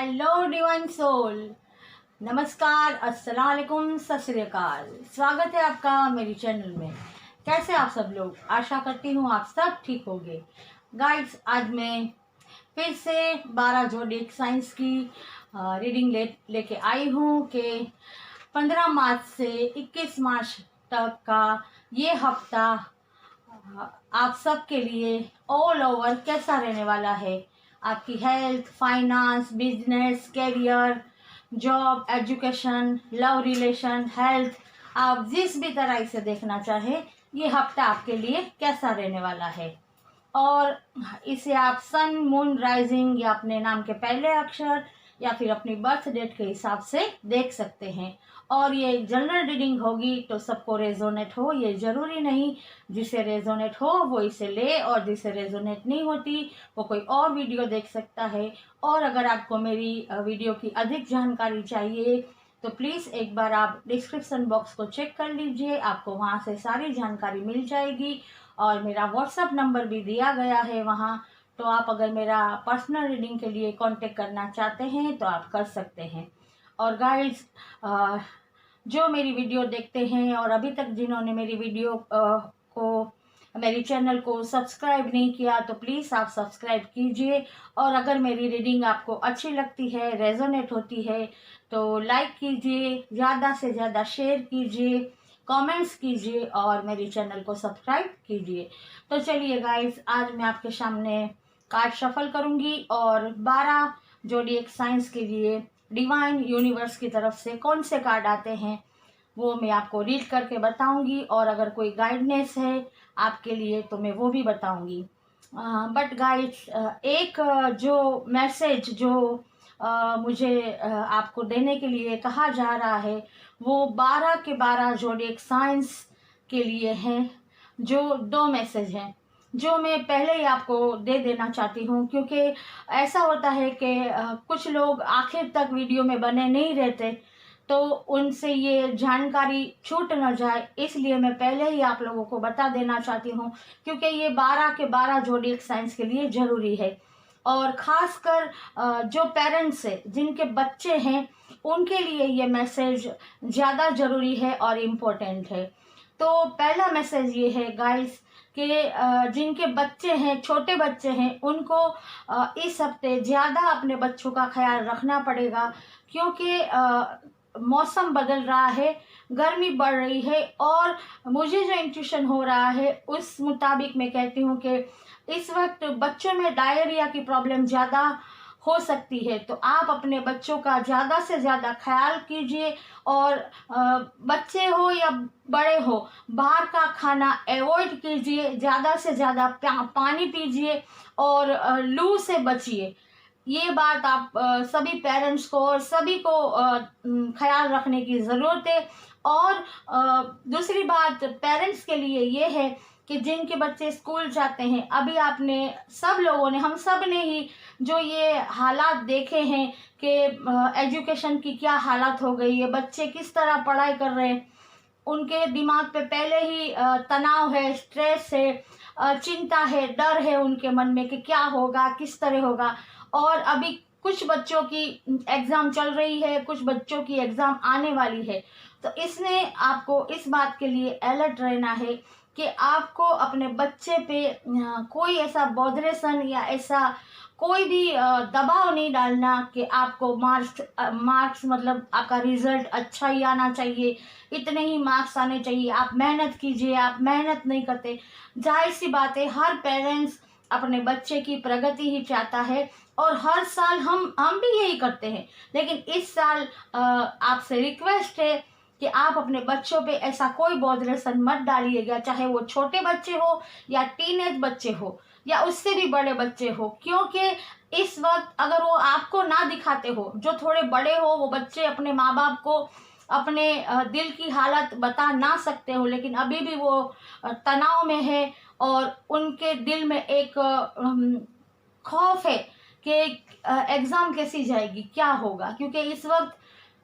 Hello divine soul, नमस्कार, अस्सलाम वालेकुम, सत श्री अकाल। स्वागत है आपका मेरी चैनल में। कैसे आप सब लोग? आशा करती हूँ आप सब ठीक होंगे। गाइड्स, आज मैं फिर से 12 जोडिक साइंस की रीडिंग लेके आई हूँ कि 15 मार्च से 21 मार्च तक का ये हफ्ता आप सब के लिए ऑल ओवर कैसा रहने वाला है। आपकी health, finance, business, career, job, education, love relation, health, आप जिस भी तरह से देखना चाहे ये हफ्ता आपके लिए कैसा रहने वाला है। और इसे आप सन, मून, राइजिंग या अपने नाम के पहले अक्षर या फिर अपनी बर्थ डेट के हिसाब से देख सकते हैं। और ये जनरल रीडिंग होगी तो सबको रेजोनेट हो ये ज़रूरी नहीं। जिसे रेजोनेट हो वो इसे ले, और जिसे रेजोनेट नहीं होती वो कोई और वीडियो देख सकता है। और अगर आपको मेरी वीडियो की अधिक जानकारी चाहिए तो प्लीज़ एक बार आप डिस्क्रिप्शन बॉक्स को चेक कर लीजिए, आपको वहाँ से सारी जानकारी मिल जाएगी। और मेरा व्हाट्सएप नंबर भी दिया गया है वहाँ, तो आप अगर मेरा पर्सनल रीडिंग के लिए कांटेक्ट करना चाहते हैं तो आप कर सकते हैं। और गाइड्स, जो मेरी वीडियो देखते हैं और अभी तक जिन्होंने मेरी वीडियो को, मेरी चैनल को सब्सक्राइब नहीं किया तो प्लीज़ आप सब्सक्राइब कीजिए। और अगर मेरी रीडिंग आपको अच्छी लगती है, रेजोनेट होती है तो लाइक कीजिए, ज़्यादा से ज़्यादा शेयर कीजिए, कमेंट्स कीजिए और मेरी चैनल को सब्सक्राइब कीजिए। तो चलिए गाइस, आज मैं आपके सामने कार्ड शफल करूंगी और 12 जोडिएक साइंस के लिए डिवाइन यूनिवर्स की तरफ से कौन से कार्ड आते हैं वो मैं आपको रीड करके बताऊंगी। और अगर कोई गाइडनेस है आपके लिए तो मैं वो भी बताऊंगी। बट गाइस, एक जो मैसेज जो मुझे आपको देने के लिए कहा जा रहा है वो 12 के 12 जोडिएक साइंस के लिए हैं। जो 2 मैसेज हैं जो मैं पहले ही आपको दे देना चाहती हूँ, क्योंकि ऐसा होता है कि कुछ लोग आखिर तक वीडियो में बने नहीं रहते तो उनसे ये जानकारी छूट न जाए, इसलिए मैं पहले ही आप लोगों को बता देना चाहती हूँ, क्योंकि ये 12 के 12 जोडिएक साइंस के लिए ज़रूरी है। और ख़ासकर जो पेरेंट्स है जिनके बच्चे हैं उनके लिए ये मैसेज ज़्यादा ज़रूरी है और इम्पोर्टेंट है। तो पहला मैसेज ये है गाइस कि जिनके बच्चे हैं, छोटे बच्चे हैं, उनको इस हफ्ते ज़्यादा अपने बच्चों का ख्याल रखना पड़ेगा, क्योंकि मौसम बदल रहा है, गर्मी बढ़ रही है। और मुझे जो इंट्यूशन हो रहा है उस मुताबिक मैं कहती हूँ कि इस वक्त बच्चों में डायरिया की प्रॉब्लम ज़्यादा हो सकती है। तो आप अपने बच्चों का ज़्यादा से ज़्यादा ख्याल कीजिए। और बच्चे हो या बड़े हो, बाहर का खाना अवॉइड कीजिए, ज़्यादा से ज़्यादा पानी पीजिए और लू से बचिए। ये बात आप सभी पेरेंट्स को और सभी को ख्याल रखने की ज़रूरत है। और दूसरी बात पेरेंट्स के लिए ये है कि जिनके बच्चे स्कूल जाते हैं, अभी आपने सब लोगों ने, हम सब ने ही जो ये हालात देखे हैं कि एजुकेशन की क्या हालत हो गई है, बच्चे किस तरह पढ़ाई कर रहे हैं, उनके दिमाग पे पहले ही तनाव है, स्ट्रेस है, चिंता है, डर है उनके मन में कि क्या होगा, किस तरह होगा। और अभी कुछ बच्चों की एग्ज़ाम चल रही है, कुछ बच्चों की एग्ज़ाम आने वाली है। तो इसमें आपको इस बात के लिए अलर्ट रहना है कि आपको अपने बच्चे पे कोई ऐसा बॉदरेशन या ऐसा कोई भी दबाव नहीं डालना कि आपको मार्क्स मतलब आपका रिजल्ट अच्छा ही आना चाहिए, इतने ही मार्क्स आने चाहिए, आप मेहनत कीजिए, आप मेहनत नहीं करते। जाहिर सी बात है, हर पेरेंट्स अपने बच्चे की प्रगति ही चाहता है और हर साल हम भी यही करते हैं। लेकिन इस साल आपसे रिक्वेस्ट है कि आप अपने बच्चों पे ऐसा कोई बॉदरेशन मत डालिएगा, चाहे वो छोटे बच्चे हो या टीनेज बच्चे हो या उससे भी बड़े बच्चे हो। क्योंकि इस वक्त अगर वो आपको ना दिखाते हो, जो थोड़े बड़े हो, वो बच्चे अपने माँ बाप को अपने दिल की हालत बता ना सकते हो, लेकिन अभी भी वो तनाव में है और उनके दिल में एक खौफ है कि एग्ज़ाम कैसी जाएगी, क्या होगा। क्योंकि इस वक्त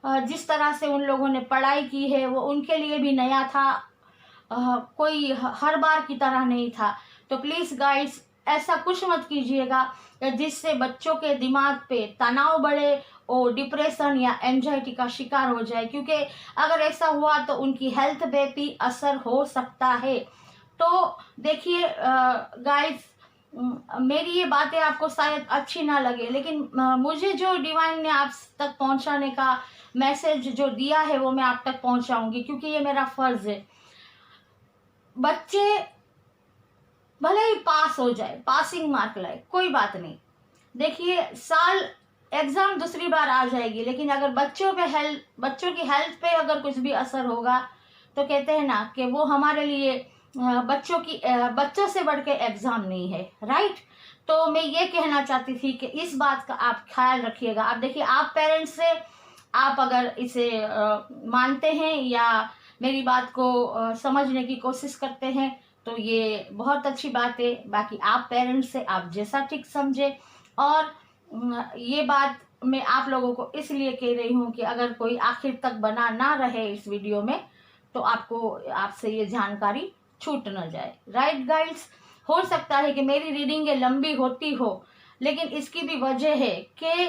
जिस तरह से उन लोगों ने पढ़ाई की है वो उनके लिए भी नया था, कोई हर बार की तरह नहीं था। तो प्लीज़ गाइस, ऐसा कुछ मत कीजिएगा जिससे बच्चों के दिमाग पे तनाव बढ़े और डिप्रेशन या एंजाइटी का शिकार हो जाए, क्योंकि अगर ऐसा हुआ तो उनकी हेल्थ पे भी असर हो सकता है। तो देखिए गाइस, मेरी ये बातें आपको शायद अच्छी ना लगे, लेकिन मुझे जो डिवाइन ने आप तक पहुंचाने का मैसेज जो दिया है वो मैं आप तक पहुंचाऊंगी, क्योंकि ये मेरा फर्ज है। बच्चे भले ही पास हो जाए, पासिंग मार्क लाए, कोई बात नहीं। देखिए साल एग्जाम दूसरी बार आ जाएगी, लेकिन अगर बच्चों की हेल्थ पे अगर कुछ भी असर होगा तो कहते हैं ना कि वो हमारे लिए बच्चों से बढ़ के एग्जाम नहीं है, राइट। तो मैं ये कहना चाहती थी कि इस बात का आप ख्याल रखिएगा। आप देखिए, आप पेरेंट्स से आप अगर इसे मानते हैं या मेरी बात को समझने की कोशिश करते हैं तो ये बहुत अच्छी बात है। बाकी आप पेरेंट्स से आप जैसा ठीक समझे। और ये बात मैं आप लोगों को इसलिए कह रही हूँ कि अगर कोई आखिर तक बना ना रहे इस वीडियो में तो आपसे ये जानकारी छूट न जाए, राइट गाइड्स। हो सकता है कि मेरी रीडिंग ये लंबी होती हो, लेकिन इसकी भी वजह है कि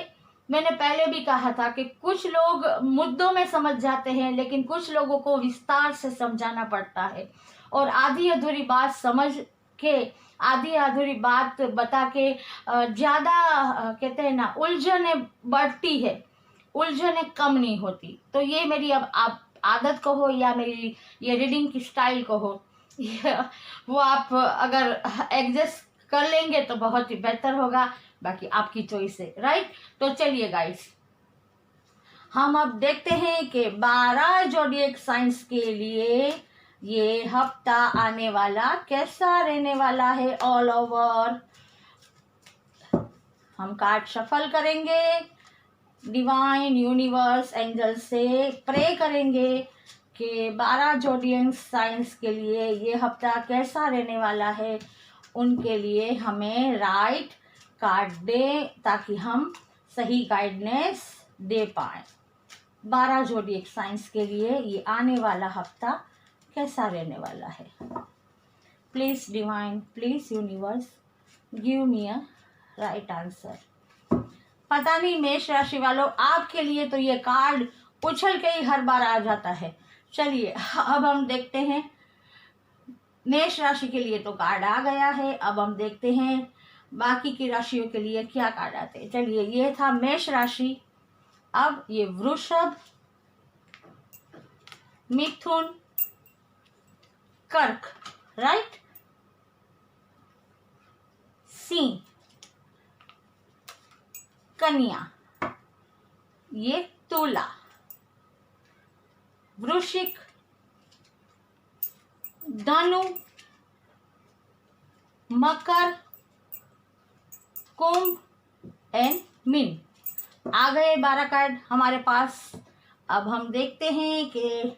मैंने पहले भी कहा था कि कुछ लोग मुद्दों में समझ जाते हैं, लेकिन कुछ लोगों को विस्तार से समझाना पड़ता है। और आधी अधूरी बात समझ के, आधी अधूरी बात बता के ज़्यादा कहते हैं ना, उलझने बढ़ती है, उलझने कम नहीं होती। तो ये मेरी अब आप आदत कहो या मेरी ये रीडिंग की स्टाइल कहो, वो आप अगर एडजस्ट कर लेंगे तो बहुत ही बेहतर होगा। बाकी आपकी चॉइस है, राइट। तो चलिए गाइस, हम अब देखते हैं कि 12 ज़ोडिएक साइंस के लिए ये हफ्ता आने वाला कैसा रहने वाला है ऑल ओवर। हम कार्ड शफल करेंगे, डिवाइन यूनिवर्स एंजल से प्रे करेंगे कि 12 ज़ोडिएक साइंस के लिए ये हफ्ता कैसा रहने वाला है। उनके लिए हमें राइट कार्ड दे ताकि हम सही गाइडेंस दे पाए। 12 ज़ोडिएक साइंस के लिए ये आने वाला हफ्ता कैसा रहने वाला है। Please divine, please universe, give me a right answer. पता नहीं मेष राशि वालों, आपके लिए तो ये कार्ड उछल के ही हर बार आ जाता है। चलिए अब हम देखते हैं, मेष राशि के लिए तो कार्ड आ गया है। अब हम देखते हैं बाकी की राशियों के लिए क्या कार्ड आते हैं। चलिए, ये था मेष राशि। अब ये वृषभ, मिथुन, कर्क, राइट, सिंह, कन्या, ये तुला, वृश्चिक, धनु, मकर, कुंभ एंड मीन। आ गए 12 कार्ड हमारे पास। अब हम देखते हैं कि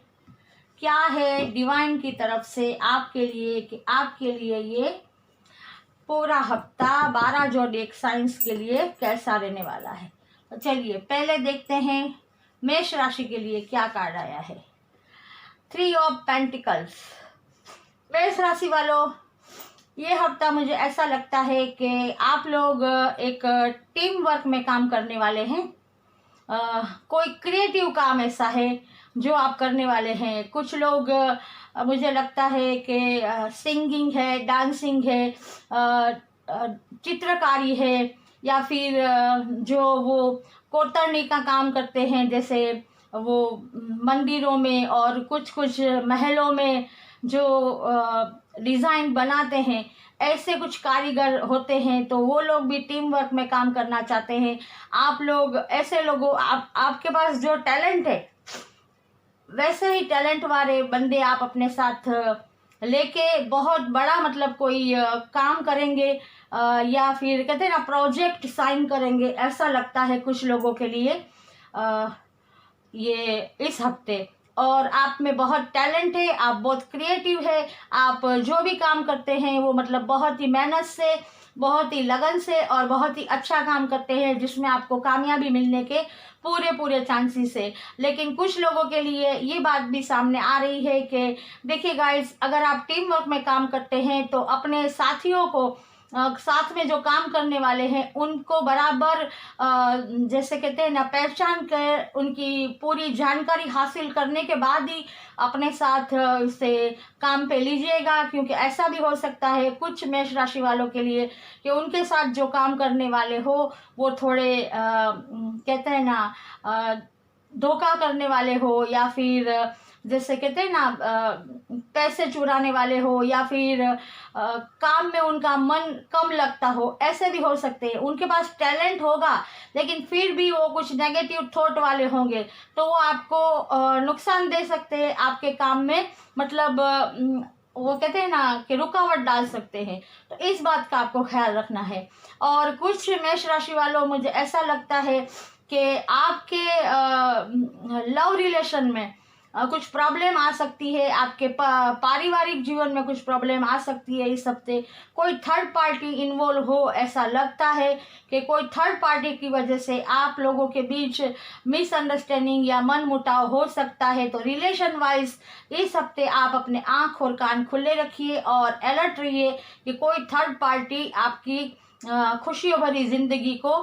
क्या है डिवाइन की तरफ से आपके लिए, कि आपके लिए ये पूरा हफ्ता 12 ज़ोडिएक साइंस के लिए कैसा रहने वाला है। तो चलिए पहले देखते हैं मेष राशि के लिए क्या कार्ड आया है। 3 ऑफ पेंटिकल्स। मेष राशि वालों, ये हफ्ता मुझे ऐसा लगता है कि आप लोग एक टीम वर्क में काम करने वाले हैं। कोई क्रिएटिव काम ऐसा है जो आप करने वाले हैं। कुछ लोग मुझे लगता है कि सिंगिंग है, डांसिंग है, चित्रकारी है, या फिर जो वो कोतरनी का काम करते हैं, जैसे वो मंदिरों में और कुछ महलों में जो डिज़ाइन बनाते हैं, ऐसे कुछ कारीगर होते हैं। तो वो लोग भी टीम वर्क में काम करना चाहते हैं। आप लोग ऐसे लोगों, आपके पास जो टैलेंट है वैसे ही टैलेंट वाले बंदे आप अपने साथ लेके बहुत बड़ा मतलब कोई काम करेंगे, या फिर कहते हैं ना प्रोजेक्ट साइन करेंगे, ऐसा लगता है कुछ लोगों के लिए ये इस हफ्ते। और आप में बहुत टैलेंट है, आप बहुत क्रिएटिव है, आप जो भी काम करते हैं वो मतलब बहुत ही मेहनत से, बहुत ही लगन से और बहुत ही अच्छा काम करते हैं, जिसमें आपको कामयाबी मिलने के पूरे चांसेस है। लेकिन कुछ लोगों के लिए ये बात भी सामने आ रही है कि देखिए गाइस, अगर आप टीम वर्क में काम करते हैं तो अपने साथियों को साथ में जो काम करने वाले हैं उनको बराबर जैसे कहते हैं ना, पहचान कर उनकी पूरी जानकारी हासिल करने के बाद ही अपने साथ से काम पे लीजिएगा। क्योंकि ऐसा भी हो सकता है कुछ मेष राशि वालों के लिए कि उनके साथ जो काम करने वाले हो वो थोड़े कहते हैं ना, धोखा करने वाले हो, या फिर जैसे कहते हैं ना, पैसे चुराने वाले हो, या फिर काम में उनका मन कम लगता हो, ऐसे भी हो सकते हैं। उनके पास टैलेंट होगा लेकिन फिर भी वो कुछ नेगेटिव थॉट वाले होंगे, तो वो आपको नुकसान दे सकते हैं आपके काम में। मतलब वो कहते हैं ना कि रुकावट डाल सकते हैं। तो इस बात का आपको ख्याल रखना है। और कुछ मेष राशि वालों, मुझे ऐसा लगता है कि आपके लव रिलेशन में कुछ प्रॉब्लम आ सकती है, आपके पारिवारिक जीवन में कुछ प्रॉब्लम आ सकती है। इस हफ्ते कोई थर्ड पार्टी इन्वॉल्व हो, ऐसा लगता है कि कोई थर्ड पार्टी की वजह से आप लोगों के बीच मिसअंडरस्टैंडिंग या मनमुटाव हो सकता है। तो रिलेशन वाइज इस हफ्ते आप अपने आँख और कान खुले रखिए और अलर्ट रहिए कि कोई थर्ड पार्टी आपकी खुशियों भरी जिंदगी को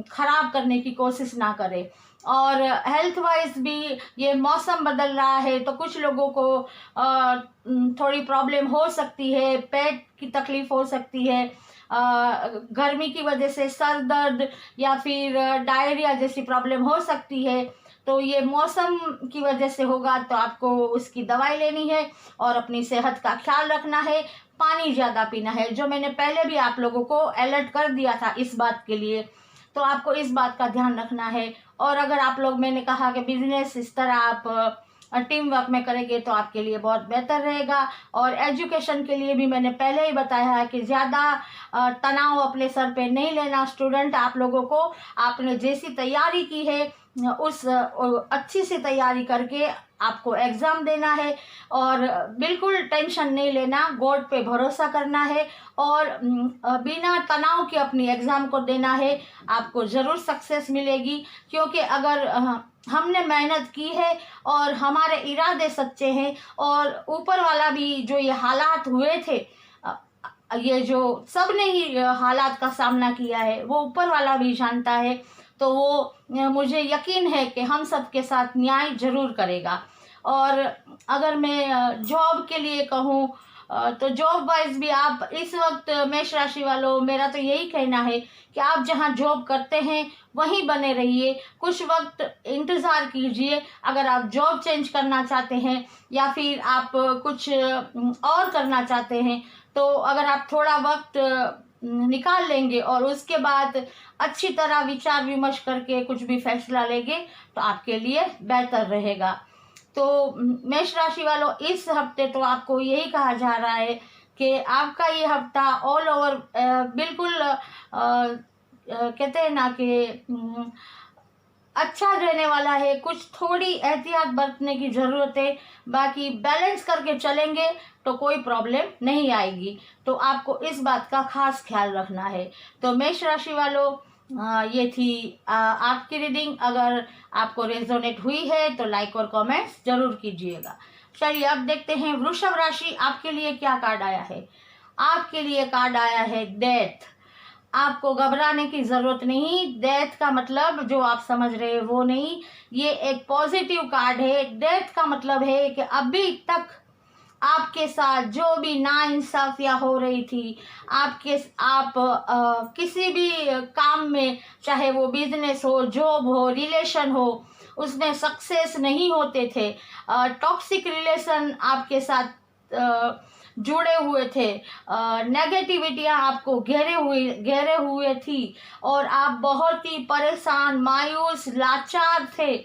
खराब करने की कोशिश ना करे। और हेल्थ वाइज भी ये मौसम बदल रहा है, तो कुछ लोगों को थोड़ी प्रॉब्लम हो सकती है, पेट की तकलीफ हो सकती है, गर्मी की वजह से सर दर्द या फिर डायरिया जैसी प्रॉब्लम हो सकती है। तो ये मौसम की वजह से होगा, तो आपको उसकी दवाई लेनी है और अपनी सेहत का ख्याल रखना है। पानी ज़्यादा पीना है, जो मैंने पहले भी आप लोगों को अलर्ट कर दिया था इस बात के लिए, तो आपको इस बात का ध्यान रखना है। और अगर आप लोग, मैंने कहा कि बिजनेस इस तरह आप टीम वर्क में करेंगे तो आपके लिए बहुत बेहतर रहेगा। और एजुकेशन के लिए भी मैंने पहले ही बताया है कि ज़्यादा तनाव अपने सर पे नहीं लेना। स्टूडेंट आप लोगों को, आपने जैसी तैयारी की है उस अच्छी सी तैयारी करके आपको एग्ज़ाम देना है और बिल्कुल टेंशन नहीं लेना, गॉड पे भरोसा करना है और बिना तनाव के अपनी एग्ज़ाम को देना है। आपको ज़रूर सक्सेस मिलेगी, क्योंकि अगर हमने मेहनत की है और हमारे इरादे सच्चे हैं और ऊपर वाला भी जो ये हालात हुए थे, ये जो सब ने ही हालात का सामना किया है, वो ऊपर वाला भी जानता है। तो वो मुझे यकीन है कि हम सब के साथ न्याय जरूर करेगा। और अगर मैं जॉब के लिए कहूँ तो जॉब वाइज भी आप इस वक्त मेष राशि वालों, मेरा तो यही कहना है कि आप जहां जॉब करते हैं वहीं बने रहिए, कुछ वक्त इंतज़ार कीजिए। अगर आप जॉब चेंज करना चाहते हैं या फिर आप कुछ और करना चाहते हैं, तो अगर आप थोड़ा वक्त निकाल लेंगे और उसके बाद अच्छी तरह विचार विमर्श करके कुछ भी फैसला लेंगे तो आपके लिए बेहतर रहेगा। तो मेष राशि वालों, इस हफ्ते तो आपको यही कहा जा रहा है कि आपका ये हफ्ता ऑल ओवर बिल्कुल कहते हैं ना कि अच्छा रहने वाला है। कुछ थोड़ी एहतियात बरतने की ज़रूरत है, बाकी बैलेंस करके चलेंगे तो कोई प्रॉब्लम नहीं आएगी। तो आपको इस बात का खास ख्याल रखना है। तो मेष राशि वालों, ये थी आपकी रीडिंग। अगर आपको रेजोनेट हुई है तो लाइक और कमेंट्स जरूर कीजिएगा। चलिए अब देखते हैं वृषभ राशि, आपके लिए क्या कार्ड आया है। आपके लिए कार्ड आया है डेथ। आपको घबराने की ज़रूरत नहीं। डेथ का मतलब जो आप समझ रहे हैं वो नहीं, ये एक पॉजिटिव कार्ड है। डेथ का मतलब है कि अभी तक आपके साथ जो भी नाइंसाफियाँ हो रही थी, आप किसी भी काम में, चाहे वो बिजनेस हो, जॉब हो, रिलेशन हो, उसमें सक्सेस नहीं होते थे। टॉक्सिक रिलेशन आपके साथ जुड़े हुए थे, नेगेटिविटियाँ आपको घेरे हुए थी और आप बहुत ही परेशान, मायूस, लाचार थे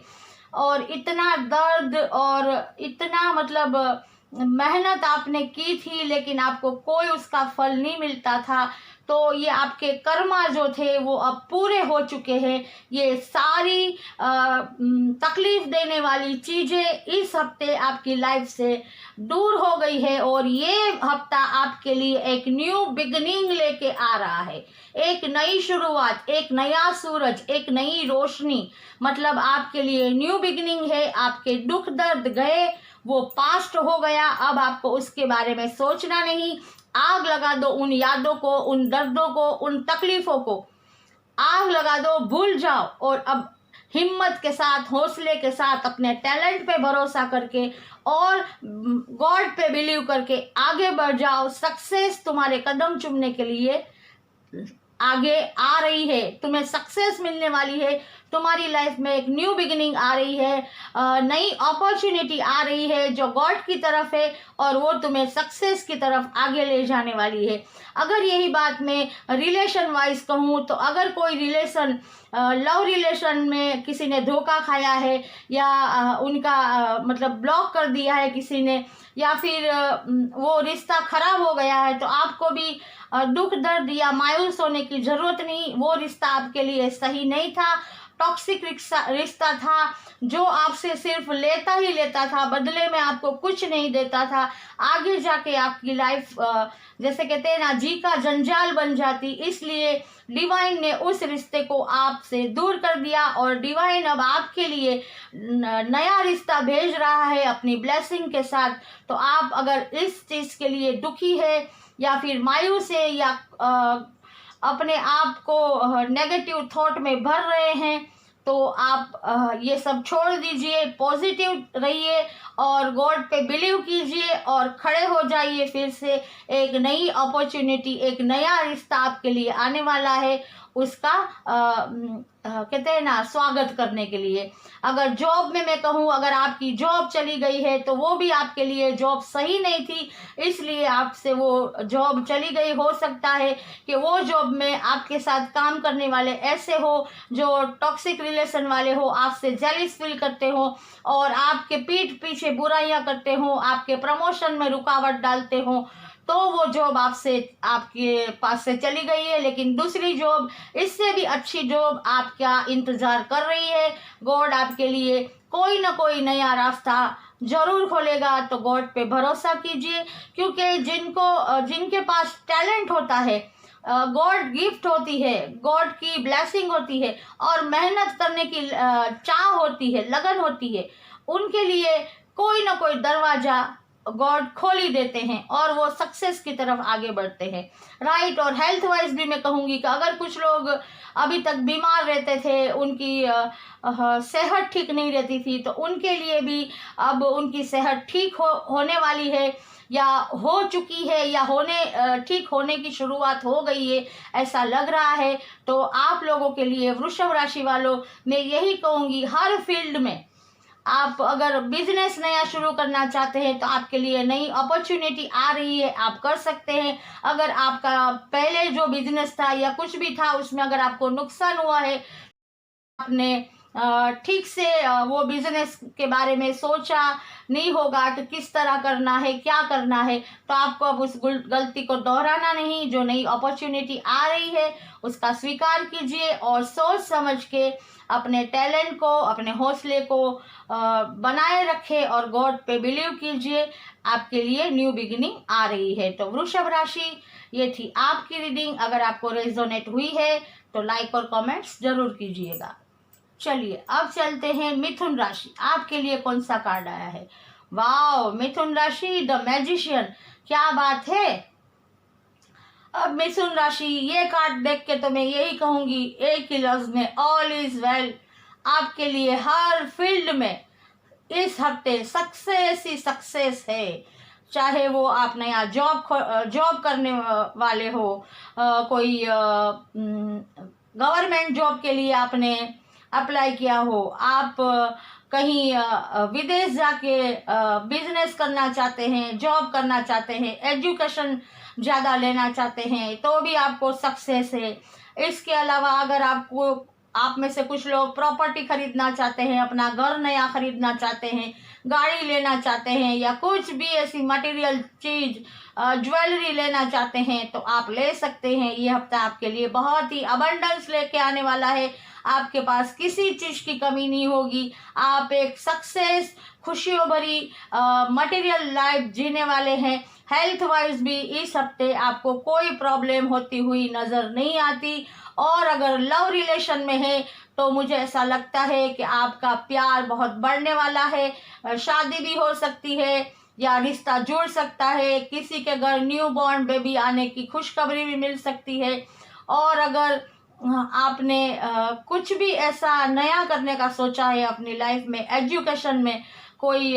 और इतना दर्द और इतना मतलब मेहनत आपने की थी लेकिन आपको कोई उसका फल नहीं मिलता था। तो ये आपके कर्मा जो थे वो अब पूरे हो चुके हैं। ये सारी तकलीफ देने वाली चीज़ें इस हफ्ते आपकी लाइफ से दूर हो गई है और ये हफ्ता आपके लिए एक न्यू बिगनिंग लेके आ रहा है। एक नई शुरुआत, एक नया सूरज, एक नई रोशनी, मतलब आपके लिए न्यू बिगनिंग है। आपके दुख दर्द गए, वो पास्ट हो गया, अब आपको उसके बारे में सोचना नहीं। आग लगा दो उन यादों को, उन दर्दों को, उन तकलीफ़ों को आग लगा दो, भूल जाओ और अब हिम्मत के साथ, हौसले के साथ, अपने टैलेंट पे भरोसा करके और गॉड पे बिलीव करके आगे बढ़ जाओ। सक्सेस तुम्हारे कदम चूमने के लिए आगे आ रही है, तुम्हें सक्सेस मिलने वाली है, तुम्हारी लाइफ में एक न्यू बिगिनिंग आ रही है, नई अपॉर्चुनिटी आ रही है जो गॉड की तरफ है और वो तुम्हें सक्सेस की तरफ आगे ले जाने वाली है। अगर यही बात मैं रिलेशन वाइज कहूँ तो अगर कोई रिलेशन लव रिलेशन में किसी ने धोखा खाया है या उनका मतलब ब्लॉक कर दिया है किसी ने, या फिर वो रिश्ता खराब हो गया है, तो आपको भी दुख दर्द या मायूस होने की ज़रूरत नहीं। वो रिश्ता आपके लिए सही नहीं था, टॉक्सिक रिश्ता था जो आपसे सिर्फ लेता ही लेता था, बदले में आपको कुछ नहीं देता था। आगे जाके आपकी लाइफ जैसे कहते हैं ना, जी का जंजाल बन जाती। इसलिए डिवाइन ने उस रिश्ते को आपसे दूर कर दिया और डिवाइन अब आपके लिए नया रिश्ता भेज रहा है अपनी ब्लेसिंग के साथ। तो आप अगर इस चीज़ के लिए दुखी है या फिर मायूस है या अपने आप को नेगेटिव थॉट में भर रहे हैं, तो आप ये सब छोड़ दीजिए, पॉजिटिव रहिए और गॉड पे बिलीव कीजिए और खड़े हो जाइए। फिर से एक नई अपॉर्चुनिटी, एक नया रिश्ता आपके लिए आने वाला है, उसका कहते हैं ना स्वागत करने के लिए। अगर जॉब में मैं कहूँ, अगर आपकी जॉब चली गई है तो वो भी आपके लिए जॉब सही नहीं थी, इसलिए आपसे वो जॉब चली गई। हो सकता है कि वो जॉब में आपके साथ काम करने वाले ऐसे हो जो टॉक्सिक रिलेशन वाले हो, आपसे जेलिस फील करते हो और आपके पीठ पीछे बुराइयां करते हो, आपके प्रमोशन में रुकावट डालते हो, तो वो जॉब आपके पास से चली गई है। लेकिन दूसरी जॉब, इससे भी अच्छी जॉब आपका इंतज़ार कर रही है। गॉड आपके लिए कोई ना कोई नया रास्ता जरूर खोलेगा। तो गॉड पे भरोसा कीजिए, क्योंकि जिनके पास टैलेंट होता है, गॉड गिफ्ट होती है, गॉड की ब्लेसिंग होती है और मेहनत करने की चाह होती है, लगन होती है, उनके लिए कोई ना कोई दरवाज़ा गॉड खोल ही देते हैं और वो सक्सेस की तरफ आगे बढ़ते हैं। राइट। और हेल्थ वाइज भी मैं कहूँगी कि अगर कुछ लोग अभी तक बीमार रहते थे, उनकी सेहत ठीक नहीं रहती थी, तो उनके लिए भी अब उनकी सेहत ठीक होने वाली है या हो चुकी है या ठीक होने की शुरुआत हो गई है, ऐसा लग रहा है। तो आप लोगों के लिए, वृषभ राशि वालों, मैं यही कहूँगी, हर फील्ड में आप अगर बिजनेस नया शुरू करना चाहते हैं तो आपके लिए नई अपॉर्चुनिटी आ रही है, आप कर सकते हैं। अगर आपका पहले जो बिजनेस था या कुछ भी था उसमें अगर आपको नुकसान हुआ है, आपने ठीक से वो बिजनेस के बारे में सोचा नहीं होगा कि किस तरह करना है, क्या करना है, तो आपको अब उस गलती को दोहराना नहीं। जो नई अपॉर्चुनिटी आ रही है उसका स्वीकार कीजिए और सोच समझ के अपने टैलेंट को, अपने हौसले को बनाए रखें और गॉड पे बिलीव कीजिए। आपके लिए न्यू बिगिनिंग आ रही है। तो वृषभ राशि, ये थी आपकी रीडिंग। अगर आपको रेजोनेट हुई है तो लाइक और कमेंट्स जरूर कीजिएगा। चलिए अब चलते हैं मिथुन राशि, आपके लिए कौन सा कार्ड आया है। वाओ, मिथुन राशि, द मैजिशियन, क्या बात है। अब मिथुन राशि, ये कार्ड देख के तो मैं यही कहूंगी एक ही लफ्ज में, ऑल इज वेल। आपके लिए हर फील्ड में इस हफ्ते सक्सेस ही सक्सेस है। चाहे वो आप नया जॉब करने वाले हो, कोई गवर्नमेंट जॉब के लिए आपने अप्लाई किया हो, आप कहीं विदेश जाके बिजनेस करना चाहते हैं, जॉब करना चाहते हैं, एजुकेशन ज़्यादा लेना चाहते हैं, तो भी आपको सक्सेस है। इसके अलावा अगर आप में से कुछ लोग प्रॉपर्टी खरीदना चाहते हैं, अपना घर नया खरीदना चाहते हैं, गाड़ी लेना चाहते हैं या कुछ भी ऐसी मटेरियल चीज़, ज्वेलरी लेना चाहते हैं, तो आप ले सकते हैं। ये हफ्ता आपके लिए बहुत ही अबंडेंस लेके आने वाला है। आपके पास किसी चीज़ की कमी नहीं होगी। आप एक सक्सेस, खुशियों भरी मटेरियल लाइफ जीने वाले हैं। हेल्थ वाइज भी इस हफ्ते आपको कोई प्रॉब्लम होती हुई नज़र नहीं आती। और अगर लव रिलेशन में है तो मुझे ऐसा लगता है कि आपका प्यार बहुत बढ़ने वाला है, शादी भी हो सकती है या रिश्ता जुड़ सकता है। किसी के घर न्यू बॉर्न बेबी आने की खुशखबरी भी मिल सकती है। और अगर आपने कुछ भी ऐसा नया करने का सोचा है अपनी लाइफ में, एजुकेशन में कोई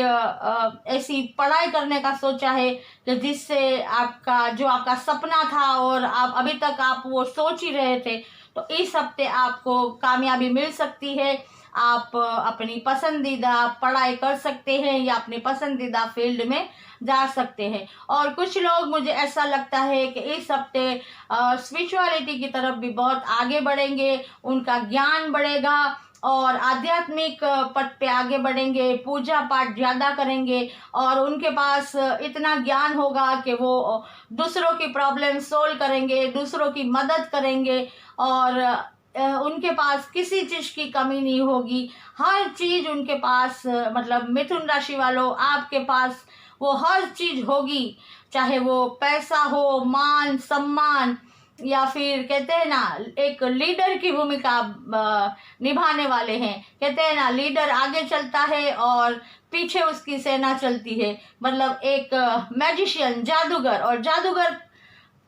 ऐसी पढ़ाई करने का सोचा है कि जिससे आपका जो आपका सपना था और आप अभी तक आप वो सोच ही रहे थे, तो इस हफ्ते आपको कामयाबी मिल सकती है। आप अपनी पसंदीदा पढ़ाई कर सकते हैं या अपनी पसंदीदा फील्ड में जा सकते हैं। और कुछ लोग, मुझे ऐसा लगता है कि इस हफ्ते स्पिरिचुअलिटी की तरफ भी बहुत आगे बढ़ेंगे, उनका ज्ञान बढ़ेगा और आध्यात्मिक पथ पे आगे बढ़ेंगे, पूजा पाठ ज़्यादा करेंगे और उनके पास इतना ज्ञान होगा कि वो दूसरों की प्रॉब्लम सोल्व करेंगे, दूसरों की मदद करेंगे और उनके पास किसी चीज़ की कमी नहीं होगी। हर चीज़ उनके पास, मतलब मिथुन राशि वालों, आपके पास वो हर चीज़ होगी, चाहे वो पैसा हो, मान सम्मान, या फिर कहते हैं ना एक लीडर की भूमिका निभाने वाले हैं। कहते हैं ना लीडर आगे चलता है और पीछे उसकी सेना चलती है। मतलब एक मैजिशियन, जादूगर, और जादूगर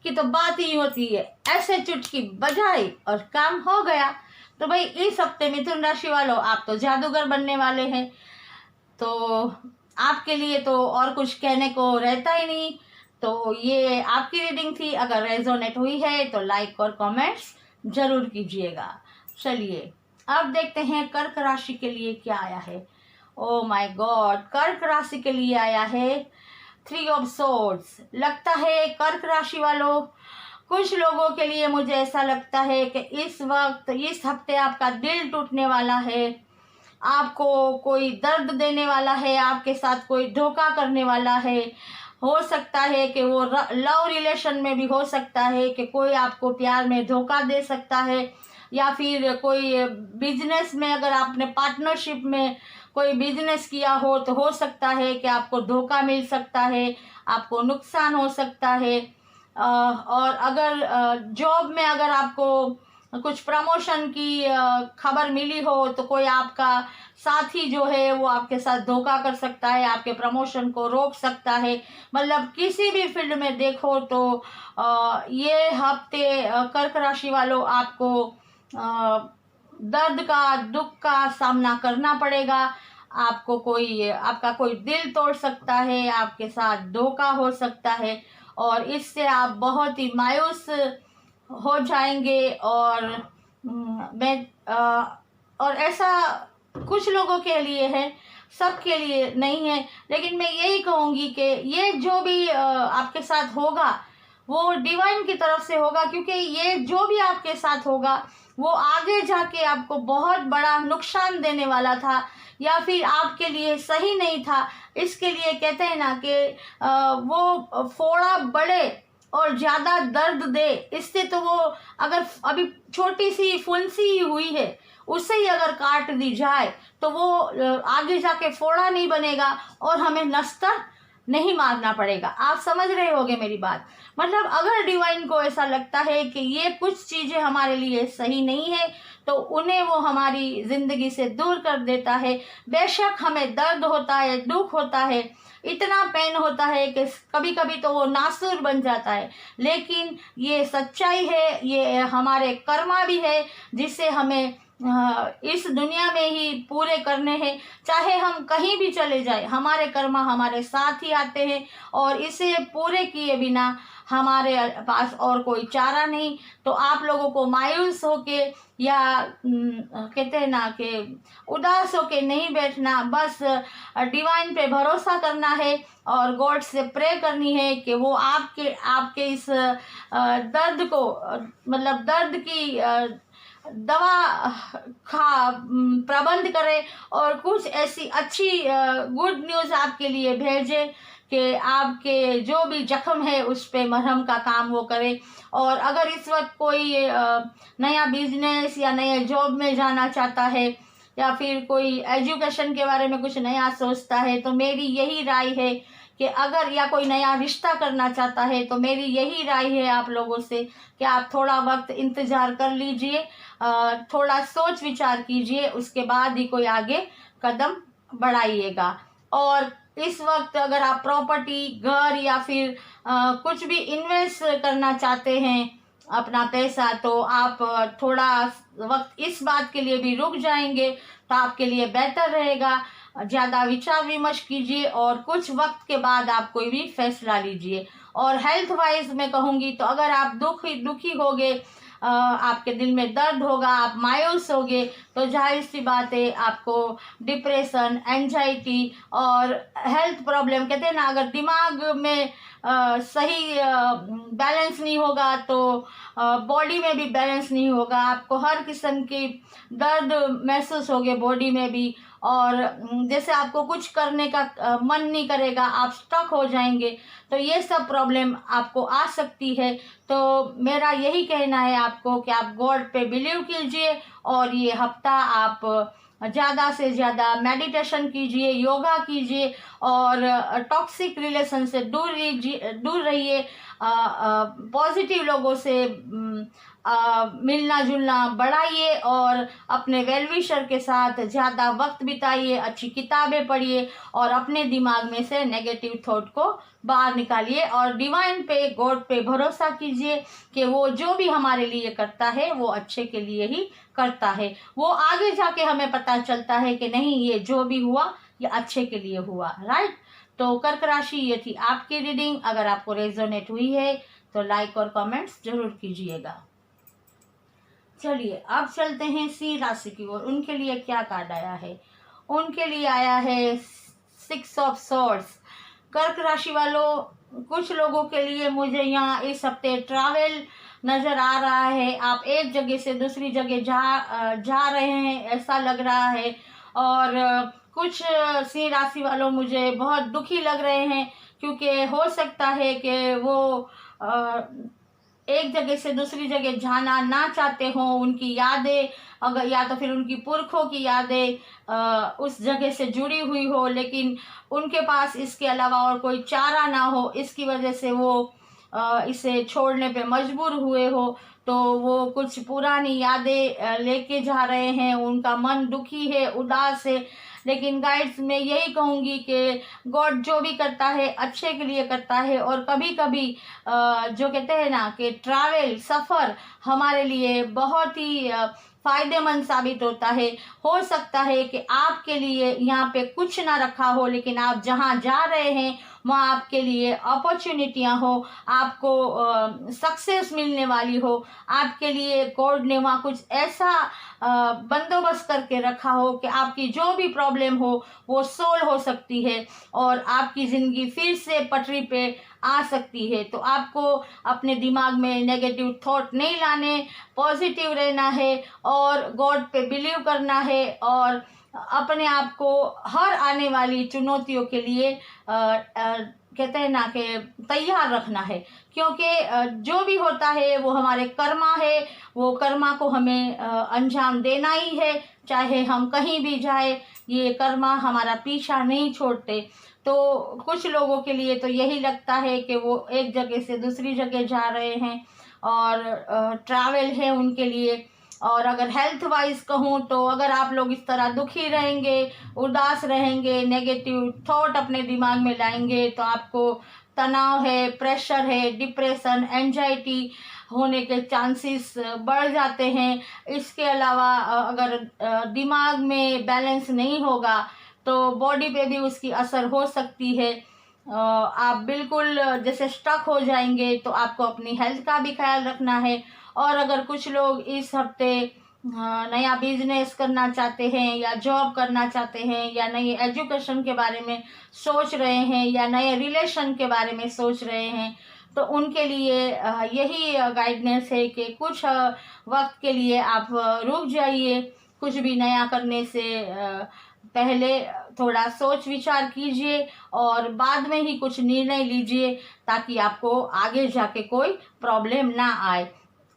की तो बात ही होती है, ऐसे चुटकी बजाई और काम हो गया। तो भाई इस हफ्ते मिथुन राशि वालों आप तो जादूगर बनने वाले हैं, तो आपके लिए तो और कुछ कहने को रहता ही नहीं। तो ये आपकी रीडिंग थी। अगर रेजोनेट हुई है तो लाइक और कमेंट्स जरूर कीजिएगा। चलिए अब देखते हैं कर्क राशि के लिए क्या आया है। ओ माय गॉड, कर्क राशि के लिए आया है 3 ऑफ सोर्ड्स। लगता है कर्क राशि वालों, कुछ लोगों के लिए मुझे ऐसा लगता है कि इस वक्त, इस हफ्ते आपका दिल टूटने वाला है, आपको कोई दर्द देने वाला है, आपके साथ कोई धोखा करने वाला है। हो सकता है कि वो लव रिलेशन में भी हो सकता है कि कोई आपको प्यार में धोखा दे सकता है, या फिर कोई बिजनेस में, अगर आपने पार्टनरशिप में कोई बिजनेस किया हो तो हो सकता है कि आपको धोखा मिल सकता है, आपको नुकसान हो सकता है। और अगर जॉब में अगर आपको कुछ प्रमोशन की खबर मिली हो तो कोई आपका साथी जो है वो आपके साथ धोखा कर सकता है, आपके प्रमोशन को रोक सकता है। मतलब किसी भी फील्ड में देखो तो ये हफ्ते कर्क राशि वालों आपको दर्द का, दुख का सामना करना पड़ेगा। आपको कोई, आपका कोई दिल तोड़ सकता है, आपके साथ धोखा हो सकता है और इससे आप बहुत ही मायूस हो जाएंगे। और और ऐसा कुछ लोगों के लिए है, सबके लिए नहीं है। लेकिन मैं यही कहूँगी कि ये जो भी आपके साथ होगा वो डिवाइन की तरफ से होगा, क्योंकि ये जो भी आपके साथ होगा वो आगे जाके आपको बहुत बड़ा नुकसान देने वाला था या फिर आपके लिए सही नहीं था। इसके लिए कहते हैं ना कि वो फोड़ा बड़े और ज़्यादा दर्द दे, इससे तो वो अगर अभी छोटी सी फुंसी ही हुई है उससे ही अगर काट दी जाए तो वो आगे जाके फोड़ा नहीं बनेगा और हमें नस्तर नहीं मारना पड़ेगा। आप समझ रहे होगे मेरी बात। मतलब अगर डिवाइन को ऐसा लगता है कि ये कुछ चीज़ें हमारे लिए सही नहीं है तो उन्हें वो हमारी ज़िंदगी से दूर कर देता है। बेशक हमें दर्द होता है, दुख होता है, इतना पेन होता है कि कभी कभी तो वो नासूर बन जाता है, लेकिन ये सच्चाई है, ये हमारे कर्मा भी है जिससे हमें इस दुनिया में ही पूरे करने हैं। चाहे हम कहीं भी चले जाए, हमारे कर्मा हमारे साथ ही आते हैं और इसे पूरे किए बिना हमारे पास और कोई चारा नहीं। तो आप लोगों को मायूस होके या कहते हैं ना कि उदास होके नहीं बैठना, बस डिवाइन पे भरोसा करना है और गॉड से प्रे करनी है कि वो आपके इस दर्द को, मतलब दर्द की दवा का प्रबंध करे और कुछ ऐसी अच्छी गुड न्यूज़ आपके लिए भेजे कि आपके जो भी जख्म है उस पे मरहम का काम वो करे। और अगर इस वक्त कोई नया बिजनेस या नए जॉब में जाना चाहता है या फिर कोई एजुकेशन के बारे में कुछ नया सोचता है तो मेरी यही राय है कि अगर, या कोई नया रिश्ता करना चाहता है तो मेरी यही राय है आप लोगों से कि आप थोड़ा वक्त इंतज़ार कर लीजिए, थोड़ा सोच विचार कीजिए, उसके बाद ही कोई आगे कदम बढ़ाइएगा। और इस वक्त अगर आप प्रॉपर्टी, घर या फिर कुछ भी इन्वेस्ट करना चाहते हैं अपना पैसा, तो आप थोड़ा वक्त इस बात के लिए भी रुक जाएंगे तो आपके लिए बेहतर रहेगा। ज़्यादा विचार विमर्श कीजिए और कुछ वक्त के बाद आप कोई भी फैसला लीजिए। और हेल्थ वाइज मैं कहूँगी तो अगर आप दुखी होगे, आपके दिल में दर्द होगा, आप मायूस होगे, तो जाहिर सी बात है आपको डिप्रेशन, एंजाइटी और हेल्थ प्रॉब्लम, कहते हैं ना, अगर दिमाग में सही बैलेंस नहीं होगा तो बॉडी में भी बैलेंस नहीं होगा। आपको हर किस्म की दर्द महसूस होगे बॉडी में भी, और जैसे आपको कुछ करने का मन नहीं करेगा, आप स्टक हो जाएंगे। तो ये सब प्रॉब्लम आपको आ सकती है। तो मेरा यही कहना है आपको कि आप गॉड पे बिलीव कीजिए और ये हफ्ता आप ज़्यादा से ज़्यादा मेडिटेशन कीजिए, योगा कीजिए और टॉक्सिक रिलेशन से दूर रहिए। पॉजिटिव लोगों से मिलना जुलना बढ़ाइए और अपने वेलविशर के साथ ज़्यादा वक्त बिताइए, अच्छी किताबें पढ़िए और अपने दिमाग में से नेगेटिव थॉट को बाहर निकालिए और डिवाइन पे, गॉड पे भरोसा कीजिए कि वो जो भी हमारे लिए करता है वो अच्छे के लिए ही करता है। वो आगे जाके हमें पता चलता है कि नहीं, ये जो भी हुआ ये अच्छे के लिए हुआ, राइट। तो कर्क राशि ये थी आपकी रीडिंग। अगर आपको रेजोनेट हुई है तो लाइक और कमेंट्स जरूर कीजिएगा। चलिए अब चलते हैं सिंह राशि की ओर। उनके लिए क्या कार्ड आया है? उनके लिए आया है 6 ऑफ सॉर्ड्स। कर्क राशि वालों, कुछ लोगों के लिए मुझे यहाँ इस हफ्ते ट्रैवल नज़र आ रहा है। आप एक जगह से दूसरी जगह जा रहे हैं ऐसा लग रहा है। और कुछ सिंह राशि वालों मुझे बहुत दुखी लग रहे हैं, क्योंकि हो सकता है कि वो एक जगह से दूसरी जगह जाना ना चाहते हो। उनकी यादें, अगर या तो फिर उनकी पुरखों की यादें उस जगह से जुड़ी हुई हो, लेकिन उनके पास इसके अलावा और कोई चारा ना हो, इसकी वजह से वो इसे छोड़ने पे मजबूर हुए हो। तो वो कुछ पुरानी यादें लेके जा रहे हैं, उनका मन दुखी है, उदास है। लेकिन गाइड्स, मैं यही कहूँगी कि गॉड जो भी करता है अच्छे के लिए करता है। और कभी कभी जो कहते हैं ना कि ट्रैवल, सफ़र हमारे लिए बहुत ही फ़ायदेमंद साबित होता है। हो सकता है कि आपके लिए यहाँ पे कुछ ना रखा हो, लेकिन आप जहाँ जा रहे हैं वहाँ आपके लिए अपॉर्चुनिटियाँ हो, आपको सक्सेस मिलने वाली हो। आपके लिए गॉड ने वहाँ कुछ ऐसा बंदोबस्त करके रखा हो कि आपकी जो भी प्रॉब्लम हो वो सोल्व हो सकती है और आपकी ज़िंदगी फिर से पटरी पे आ सकती है। तो आपको अपने दिमाग में नेगेटिव थॉट नहीं लाने, पॉजिटिव रहना है और गॉड पे बिलीव करना है और अपने आप को हर आने वाली चुनौतियों के लिए कहते हैं ना कि तैयार रखना है। क्योंकि जो भी होता है वो हमारे कर्मा है, वो कर्मा को हमें अंजाम देना ही है, चाहे हम कहीं भी जाए, ये कर्मा हमारा पीछा नहीं छोड़ते। तो कुछ लोगों के लिए तो यही लगता है कि वो एक जगह से दूसरी जगह जा रहे हैं और ट्रैवल है उनके लिए। और अगर हेल्थ वाइज कहूँ तो अगर आप लोग इस तरह दुखी रहेंगे, उदास रहेंगे, नेगेटिव थॉट अपने दिमाग में लाएंगे, तो आपको तनाव है, प्रेशर है, डिप्रेशन, एंजाइटी होने के चांसेस बढ़ जाते हैं। इसके अलावा अगर दिमाग में बैलेंस नहीं होगा तो बॉडी पे भी उसकी असर हो सकती है। आप बिल्कुल जैसे स्टक हो जाएंगे। तो आपको अपनी हेल्थ का भी ख्याल रखना है। और अगर कुछ लोग इस हफ्ते नया बिजनेस करना चाहते हैं या जॉब करना चाहते हैं या नई एजुकेशन के बारे में सोच रहे हैं या नए रिलेशन के बारे में सोच रहे हैं, तो उनके लिए यही गाइडेंस है कि कुछ वक्त के लिए आप रुक जाइए। कुछ भी नया करने से पहले थोड़ा सोच विचार कीजिए और बाद में ही कुछ निर्णय लीजिए, ताकि आपको आगे जाके कोई प्रॉब्लम ना आए।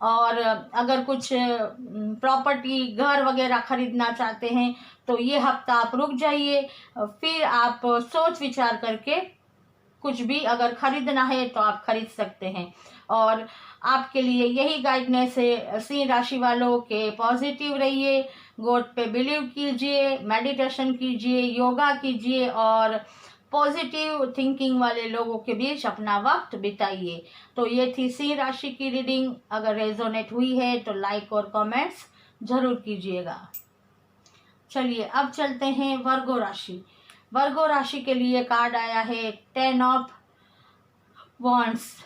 और अगर कुछ प्रॉपर्टी, घर वगैरह खरीदना चाहते हैं तो ये हफ्ता आप रुक जाइए, फिर आप सोच विचार करके कुछ भी अगर खरीदना है तो आप खरीद सकते हैं। और आपके लिए यही गाइडनेस है सिंह राशि वालों के, पॉजिटिव रहिए, गॉड पे बिलीव कीजिए, मेडिटेशन कीजिए, योगा कीजिए और पॉजिटिव थिंकिंग वाले लोगों के बीच अपना वक्त बिताइए। तो ये थी सिंह राशि की रीडिंग। अगर रेजोनेट हुई है तो लाइक और कमेंट्स ज़रूर कीजिएगा। चलिए अब चलते हैं वर्गो राशि। वर्गो राशि के लिए कार्ड आया है 10 ऑफ वॉन्ड्स।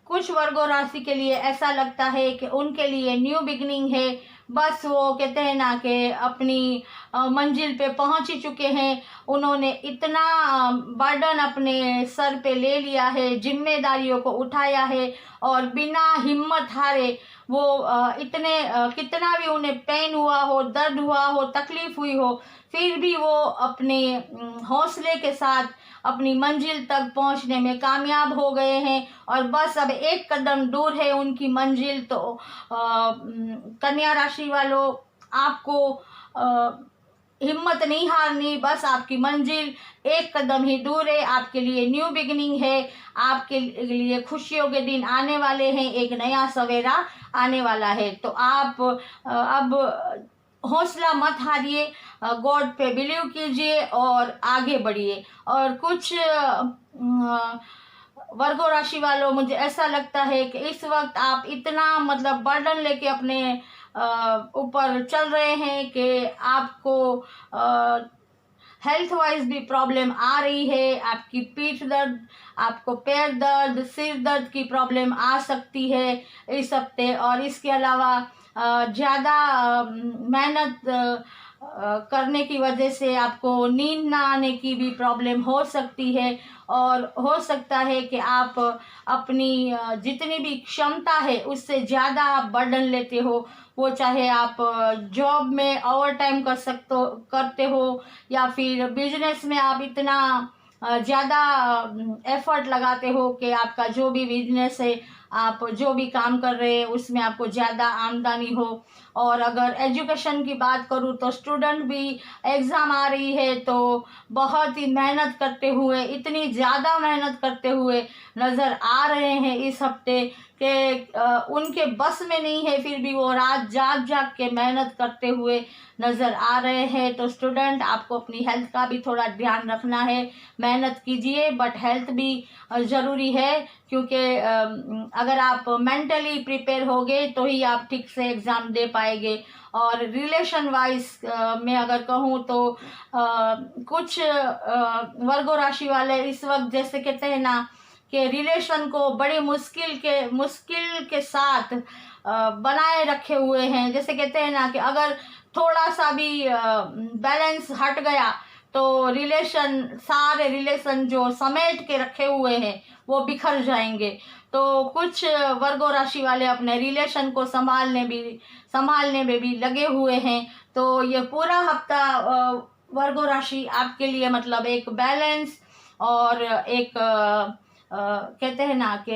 कुछ वर्गो राशि के लिए ऐसा लगता है कि उनके लिए न्यू बिगनिंग है। बस वो कहते हैं ना कि अपनी मंजिल पे पहुंच ही चुके हैं। उन्होंने इतना बर्डन अपने सर पे ले लिया है, जिम्मेदारियों को उठाया है और बिना हिम्मत हारे वो इतने कितना भी उन्हें पेन हुआ हो, दर्द हुआ हो, तकलीफ हुई हो, फिर भी वो अपने हौसले के साथ अपनी मंजिल तक पहुंचने में कामयाब हो गए हैं। और बस अब एक कदम दूर है उनकी मंजिल। तो कन्या राशि वालों, आपको हिम्मत नहीं हारनी, बस आपकी मंजिल एक कदम ही दूर है। आपके लिए न्यू बिगिनिंग है, आपके लिए खुशियों के दिन आने वाले हैं, एक नया सवेरा आने वाला है। तो आप अब हौसला मत हारिए, गॉड पे बिलीव कीजिए और आगे बढ़िए। और कुछ वर्गो राशि वालों, मुझे ऐसा लगता है कि इस वक्त आप इतना मतलब बर्डन लेके अपने ऊपर चल रहे हैं कि आपको हेल्थ वाइज भी प्रॉब्लम आ रही है। आपकी पीठ दर्द, आपको पैर दर्द, सिर दर्द की प्रॉब्लम आ सकती है इस हफ्ते। और इसके अलावा ज़्यादा मेहनत करने की वजह से आपको नींद ना आने की भी प्रॉब्लम हो सकती है। और हो सकता है कि आप अपनी जितनी भी क्षमता है उससे ज़्यादा आप बर्डन लेते हो। वो चाहे आप जॉब में ओवर टाइम करते हो या फिर बिजनेस में आप इतना ज़्यादा एफर्ट लगाते हो कि आपका जो भी बिजनेस है, आप जो भी काम कर रहे हैं उसमें आपको ज़्यादा आमदनी हो। और अगर एजुकेशन की बात करूँ तो स्टूडेंट भी एग्ज़ाम आ रही है तो बहुत ही मेहनत करते हुए, इतनी ज़्यादा मेहनत करते हुए नज़र आ रहे हैं इस हफ्ते कि उनके बस में नहीं है, फिर भी वो रात जाग जाग के मेहनत करते हुए नज़र आ रहे हैं। तो स्टूडेंट, आपको अपनी हेल्थ का भी थोड़ा ध्यान रखना है। मेहनत कीजिए बट हेल्थ भी ज़रूरी है, क्योंकि अगर आप मेंटली प्रिपेयर होगे तो ही आप ठीक से एग्ज़ाम दे पाएंगे। और रिलेशन वाइज में अगर कहूँ तो कुछ वर्गो राशि वाले इस वक्त जैसे कहते हैं ना कि रिलेशन को बड़ी मुश्किल के साथ बनाए रखे हुए हैं। जैसे कहते हैं ना कि अगर थोड़ा सा भी बैलेंस हट गया तो सारे रिलेशन जो समेट के रखे हुए हैं वो बिखर जाएंगे। तो कुछ वर्गो राशि वाले अपने रिलेशन को संभालने में भी लगे हुए हैं। तो ये पूरा हफ्ता वर्गो राशि आपके लिए मतलब एक बैलेंस और एक कहते हैं ना कि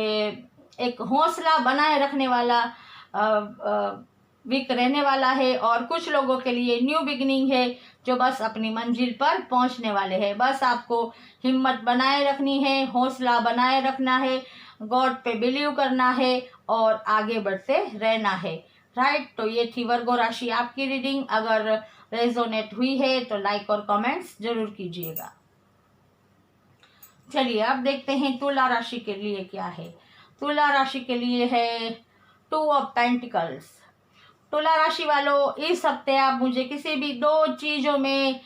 एक हौसला बनाए रखने वाला वीक रहने वाला है। और कुछ लोगों के लिए न्यू बिगिनिंग है, जो बस अपनी मंजिल पर पहुंचने वाले हैं। बस आपको हिम्मत बनाए रखनी है, हौसला बनाए रखना है, गॉड पे बिलीव करना है और आगे बढ़ते रहना है। राइट। तो ये थी वर्गो राशि आपकी रीडिंग। अगर रेजोनेट हुई है तो लाइक और कमेंट्स जरूर कीजिएगा। चलिए अब देखते हैं तुला राशि के लिए क्या है। तुला राशि के लिए है 2 ऑफ पेंटिकल्स। तुला राशि वालों, इस हफ्ते आप मुझे किसी भी 2 चीज़ों में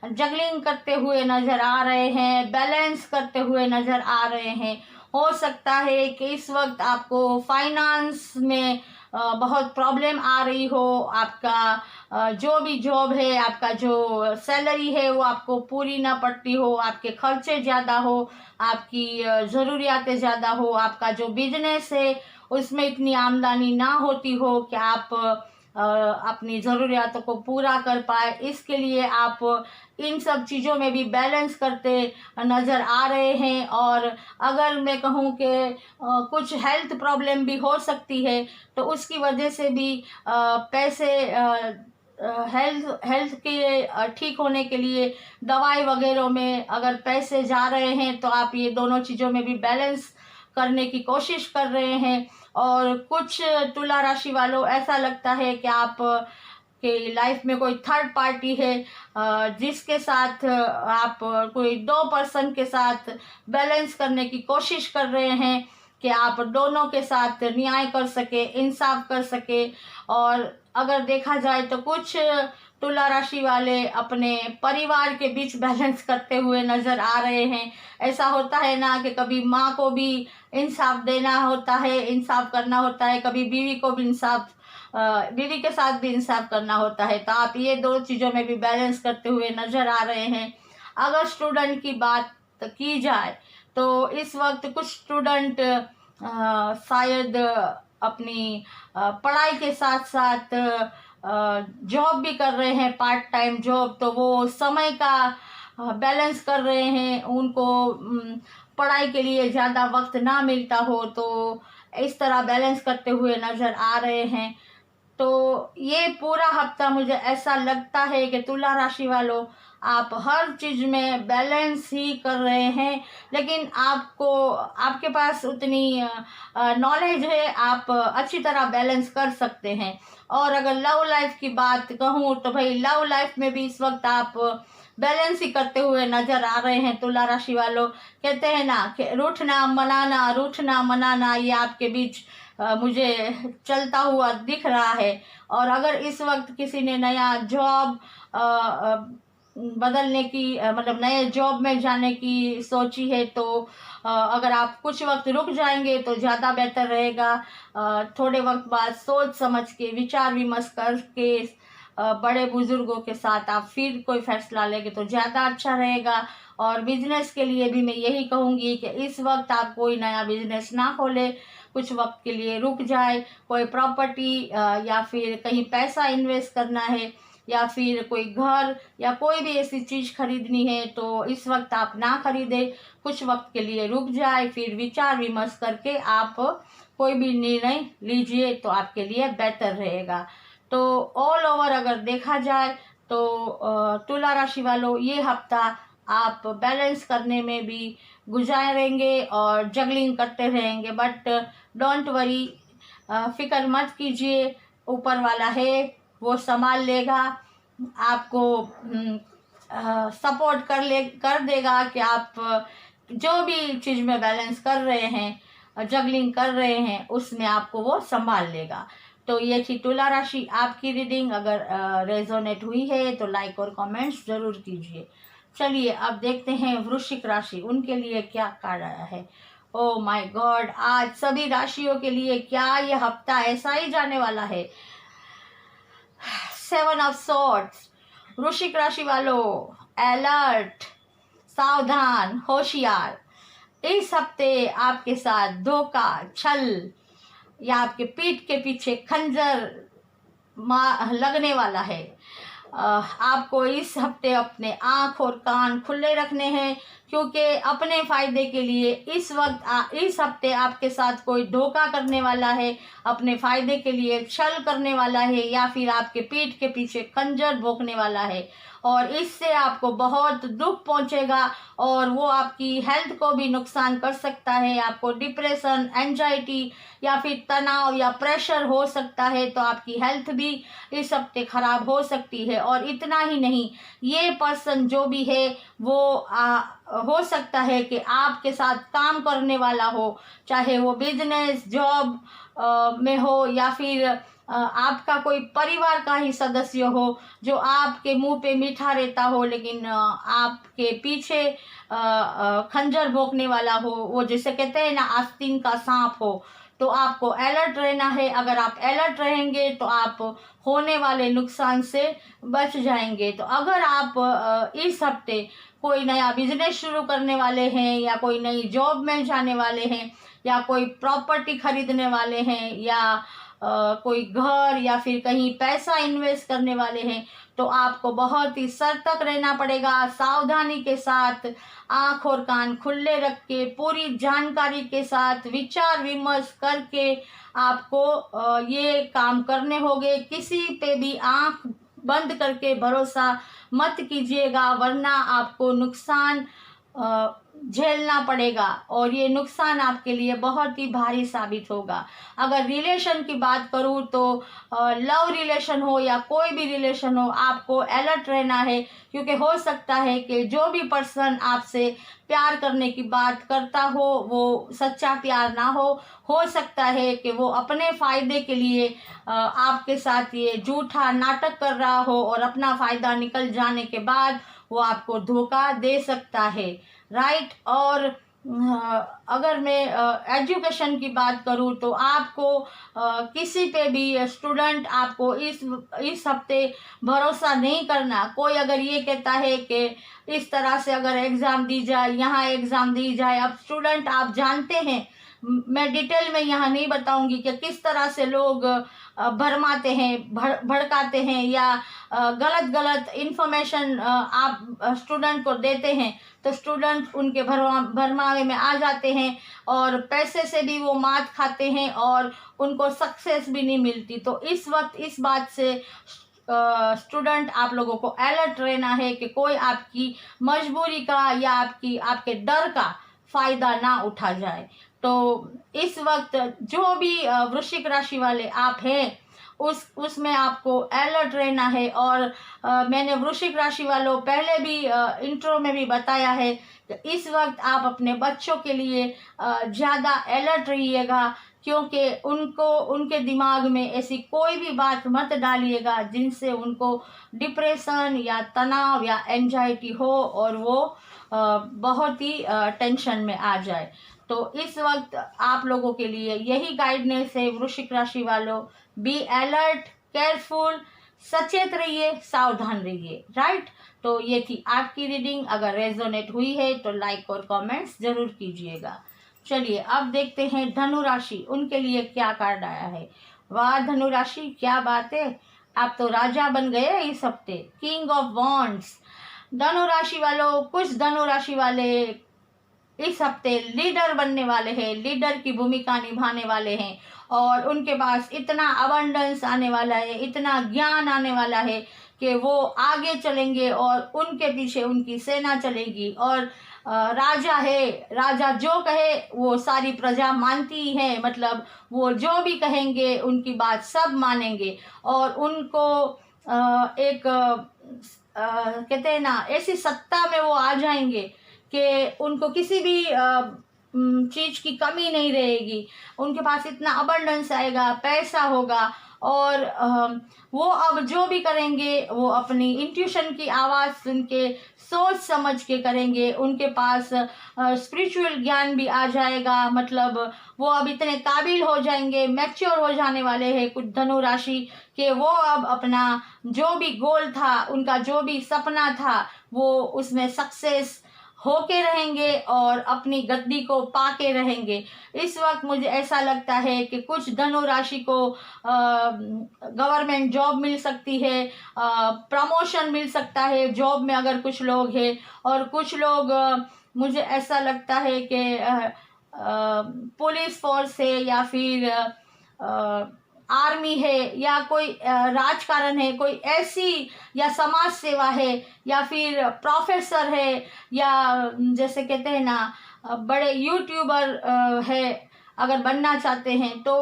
जगलिंग करते हुए नज़र आ रहे हैं, बैलेंस करते हुए नज़र आ रहे हैं। हो सकता है कि इस वक्त आपको फाइनेंस में बहुत प्रॉब्लम आ रही हो। आपका जो भी जॉब है, आपका जो सैलरी है वो आपको पूरी ना पड़ती हो, आपके खर्चे ज़्यादा हो, आपकी ज़रूरियातें ज़्यादा हो, आपका जो बिजनेस है उसमें इतनी आमदनी ना होती हो कि आप अपनी ज़रूरियातों को पूरा कर पाए। इसके लिए आप इन सब चीज़ों में भी बैलेंस करते नज़र आ रहे हैं। और अगर मैं कहूँ कि कुछ हेल्थ प्रॉब्लम भी हो सकती है तो उसकी वजह से भी पैसे हेल्थ के ठीक होने के लिए दवाई वगैरह में अगर पैसे जा रहे हैं तो आप ये दोनों चीज़ों में भी बैलेंस करने की कोशिश कर रहे हैं। और कुछ तुला राशि वालों, ऐसा लगता है कि आप कि लाइफ में कोई थर्ड पार्टी है जिसके साथ आप कोई 2 पर्सन के साथ बैलेंस करने की कोशिश कर रहे हैं कि आप दोनों के साथ न्याय कर सके, इंसाफ कर सके। और अगर देखा जाए तो कुछ तुला राशि वाले अपने परिवार के बीच बैलेंस करते हुए नजर आ रहे हैं। ऐसा होता है ना कि कभी माँ को भी इंसाफ देना होता है, इंसाफ करना होता है, कभी बीवी को भी बीवी के साथ भी इंसाफ करना होता है। तो आप ये 2 चीज़ों में भी बैलेंस करते हुए नजर आ रहे हैं। अगर स्टूडेंट की बात की जाए तो इस वक्त कुछ स्टूडेंट शायद अपनी पढ़ाई के साथ साथ जॉब भी कर रहे हैं, पार्ट टाइम जॉब। तो वो समय का बैलेंस कर रहे हैं, उनको पढ़ाई के लिए ज़्यादा वक्त ना मिलता हो तो इस तरह बैलेंस करते हुए नज़र आ रहे हैं। तो ये पूरा हफ्ता मुझे ऐसा लगता है कि तुला राशि वालों आप हर चीज़ में बैलेंस ही कर रहे हैं, लेकिन आपके पास उतनी नॉलेज है, आप अच्छी तरह बैलेंस कर सकते हैं। और अगर लव लाइफ की बात कहूँ तो भाई लव लाइफ में भी इस वक्त आप बैलेंस ही करते हुए नजर आ रहे हैं। तुला राशि वालों, कहते हैं ना कि रूठना मनाना ये आपके बीच मुझे चलता हुआ दिख रहा है। और अगर इस वक्त किसी ने नया जॉब बदलने की मतलब नए जॉब में जाने की सोची है तो अगर आप कुछ वक्त रुक जाएंगे तो ज़्यादा बेहतर रहेगा। थोड़े वक्त बाद सोच समझ के विचार विमर्श करके बड़े बुजुर्गों के साथ आप फिर कोई फैसला लेंगे तो ज़्यादा अच्छा रहेगा। और बिजनेस के लिए भी मैं यही कहूँगी कि इस वक्त आप कोई नया बिजनेस ना खोले, कुछ वक्त के लिए रुक जाए। कोई प्रॉपर्टी या फिर कहीं पैसा इन्वेस्ट करना है या फिर कोई घर या कोई भी ऐसी चीज़ खरीदनी है तो इस वक्त आप ना खरीदें, कुछ वक्त के लिए रुक जाए, फिर विचार विमर्श करके आप कोई भी निर्णय लीजिए तो आपके लिए बेहतर रहेगा। तो ऑल ओवर अगर देखा जाए तो तुला राशि वालों ये हफ्ता आप बैलेंस करने में भी गुजारेंगे और जगलिंग करते रहेंगे। बट डोंट वरी, फिक्र मत कीजिए, ऊपर वाला है वो संभाल लेगा, आपको सपोर्ट कर देगा कि आप जो भी चीज़ में बैलेंस कर रहे हैं, जगलिंग कर रहे हैं, उसमें आपको वो संभाल लेगा। तो ये थी तुला राशि आपकी रीडिंग। अगर रेजोनेट हुई है तो लाइक और कमेंट्स जरूर कीजिए। चलिए अब देखते हैं वृश्चिक राशि, उनके लिए क्या कार्ड आया है। ओ माय गॉड, आज सभी राशियों के लिए क्या ये हफ्ता ऐसा ही जाने वाला है। 7 ऑफ सॉर्ड्स। वृश्चिक राशि वालों अलर्ट, सावधान, होशियार। इस हफ्ते आपके साथ धोखा, छल या आपके पीठ के पीछे खंजर लगने वाला है। आपको इस हफ्ते अपने आँख और कान खुले रखने हैं क्योंकि अपने फायदे के लिए इस हफ्ते आपके साथ कोई धोखा करने वाला है, अपने फायदे के लिए छल करने वाला है या फिर आपके पीठ के पीछे खंजर भोंकने वाला है। और इससे आपको बहुत दुख पहुंचेगा और वो आपकी हेल्थ को भी नुकसान कर सकता है। आपको डिप्रेशन, एंजाइटी या फिर तनाव या प्रेशर हो सकता है, तो आपकी हेल्थ भी इस हफ्ते खराब हो सकती है। और इतना ही नहीं, ये पर्सन जो भी है वो हो सकता है कि आपके साथ काम करने वाला हो, चाहे वो बिजनेस जॉब में हो या फिर आपका कोई परिवार का ही सदस्य हो जो आपके मुंह पे मीठा रहता हो लेकिन आपके पीछे खंजर भोंकने वाला हो, वो जैसे कहते हैं ना आस्तीन का सांप हो। तो आपको अलर्ट रहना है। अगर आप अलर्ट रहेंगे तो आप होने वाले नुकसान से बच जाएंगे। तो अगर आप इस हफ्ते कोई नया बिजनेस शुरू करने वाले हैं या कोई नई जॉब में जाने वाले हैं या कोई प्रॉपर्टी खरीदने वाले हैं या कोई घर या फिर कहीं पैसा इन्वेस्ट करने वाले हैं तो आपको बहुत ही सतर्क रहना पड़ेगा। सावधानी के साथ आँख और कान खुले रख के पूरी जानकारी के साथ विचार विमर्श करके आपको ये काम करने होंगे। किसी पे भी आँख बंद करके भरोसा मत कीजिएगा वरना आपको नुकसान झेलना पड़ेगा और ये नुकसान आपके लिए बहुत ही भारी साबित होगा। अगर रिलेशन की बात करूँ तो लव रिलेशन हो या कोई भी रिलेशन हो, आपको अलर्ट रहना है, क्योंकि हो सकता है कि जो भी पर्सन आपसे प्यार करने की बात करता हो वो सच्चा प्यार ना हो सकता है कि वो अपने फ़ायदे के लिए आपके साथ ये झूठा नाटक कर रहा हो और अपना फ़ायदा निकल जाने के बाद वो आपको धोखा दे सकता है, राइट। और अगर मैं एजुकेशन की बात करूँ तो आपको किसी पे भी स्टूडेंट, आपको इस हफ्ते भरोसा नहीं करना। कोई अगर ये कहता है कि इस तरह से अगर एग्ज़ाम दी जाए, यहाँ एग्ज़ाम दी जाए, अब स्टूडेंट आप जानते हैं, मैं डिटेल में यहाँ नहीं बताऊंगी कि किस तरह से लोग भरमाते हैं, भड़काते हैं या गलत गलत इन्फॉर्मेशन आप स्टूडेंट को देते हैं, तो स्टूडेंट उनके भरमावे में आ जाते हैं और पैसे से भी वो मात खाते हैं और उनको सक्सेस भी नहीं मिलती। तो इस वक्त इस बात से स्टूडेंट आप लोगों को अलर्ट रहना है कि कोई आपकी मजबूरी का या आपके डर का फ़ायदा ना उठा जाए। तो इस वक्त जो भी वृश्चिक राशि वाले आप हैं उसमें आपको अलर्ट रहना है। और मैंने वृश्चिक राशि वालों पहले भी इंट्रो में भी बताया है कि इस वक्त आप अपने बच्चों के लिए ज़्यादा अलर्ट रहिएगा, क्योंकि उनके दिमाग में ऐसी कोई भी बात मत डालिएगा जिनसे उनको डिप्रेशन या तनाव या एंजाइटी हो और वो बहुत ही टेंशन में आ जाए। तो इस वक्त आप लोगों के लिए यही गाइडेंस है वृश्चिक राशि वालों, बी अलर्ट, केयरफुल, सचेत रहिए, सावधान रहिए, राइट। तो ये थी आपकी रीडिंग। अगर रेजोनेट हुई है तो लाइक और कमेंट्स जरूर कीजिएगा। चलिए अब देखते हैं धनु राशि, उनके लिए क्या कार्ड आया है। वाह धनु राशि, क्या बात है, आप तो राजा बन गए इस हफ्ते, किंग ऑफ वॉन्ड्स। धनु राशि वालों, कुछ धनु राशि वाले इस हफ्ते लीडर बनने वाले हैं, लीडर की भूमिका निभाने वाले हैं और उनके पास इतना अबंडेंस आने वाला है, इतना ज्ञान आने वाला है कि वो आगे चलेंगे और उनके पीछे उनकी सेना चलेगी। और राजा है, राजा जो कहे वो सारी प्रजा मानती है, मतलब वो जो भी कहेंगे उनकी बात सब मानेंगे और उनको एक कहते हैं ना, ऐसी सत्ता में वो आ जाएंगे कि उनको किसी भी चीज़ की कमी नहीं रहेगी। उनके पास इतना अबंडेंस आएगा, पैसा होगा और वो अब जो भी करेंगे वो अपनी इंट्यूशन की आवाज़ सुन के सोच समझ के करेंगे। उनके पास स्पिरिचुअल ज्ञान भी आ जाएगा, मतलब वो अब इतने काबिल हो जाएंगे, मैच्योर हो जाने वाले हैं कुछ धनु राशि कि वो अब अपना जो भी गोल था, उनका जो भी सपना था, वो उसमें सक्सेस होके रहेंगे और अपनी गद्दी को पाके रहेंगे। इस वक्त मुझे ऐसा लगता है कि कुछ धनु राशि को गवर्नमेंट जॉब मिल सकती है, प्रमोशन मिल सकता है जॉब में अगर कुछ लोग हैं, और कुछ लोग मुझे ऐसा लगता है कि पुलिस फोर्स है या फिर आर्मी है या कोई राजकारण है, कोई ऐसी या समाज सेवा है या फिर प्रोफेसर है या जैसे कहते हैं ना बड़े यूट्यूबर है, अगर बनना चाहते हैं तो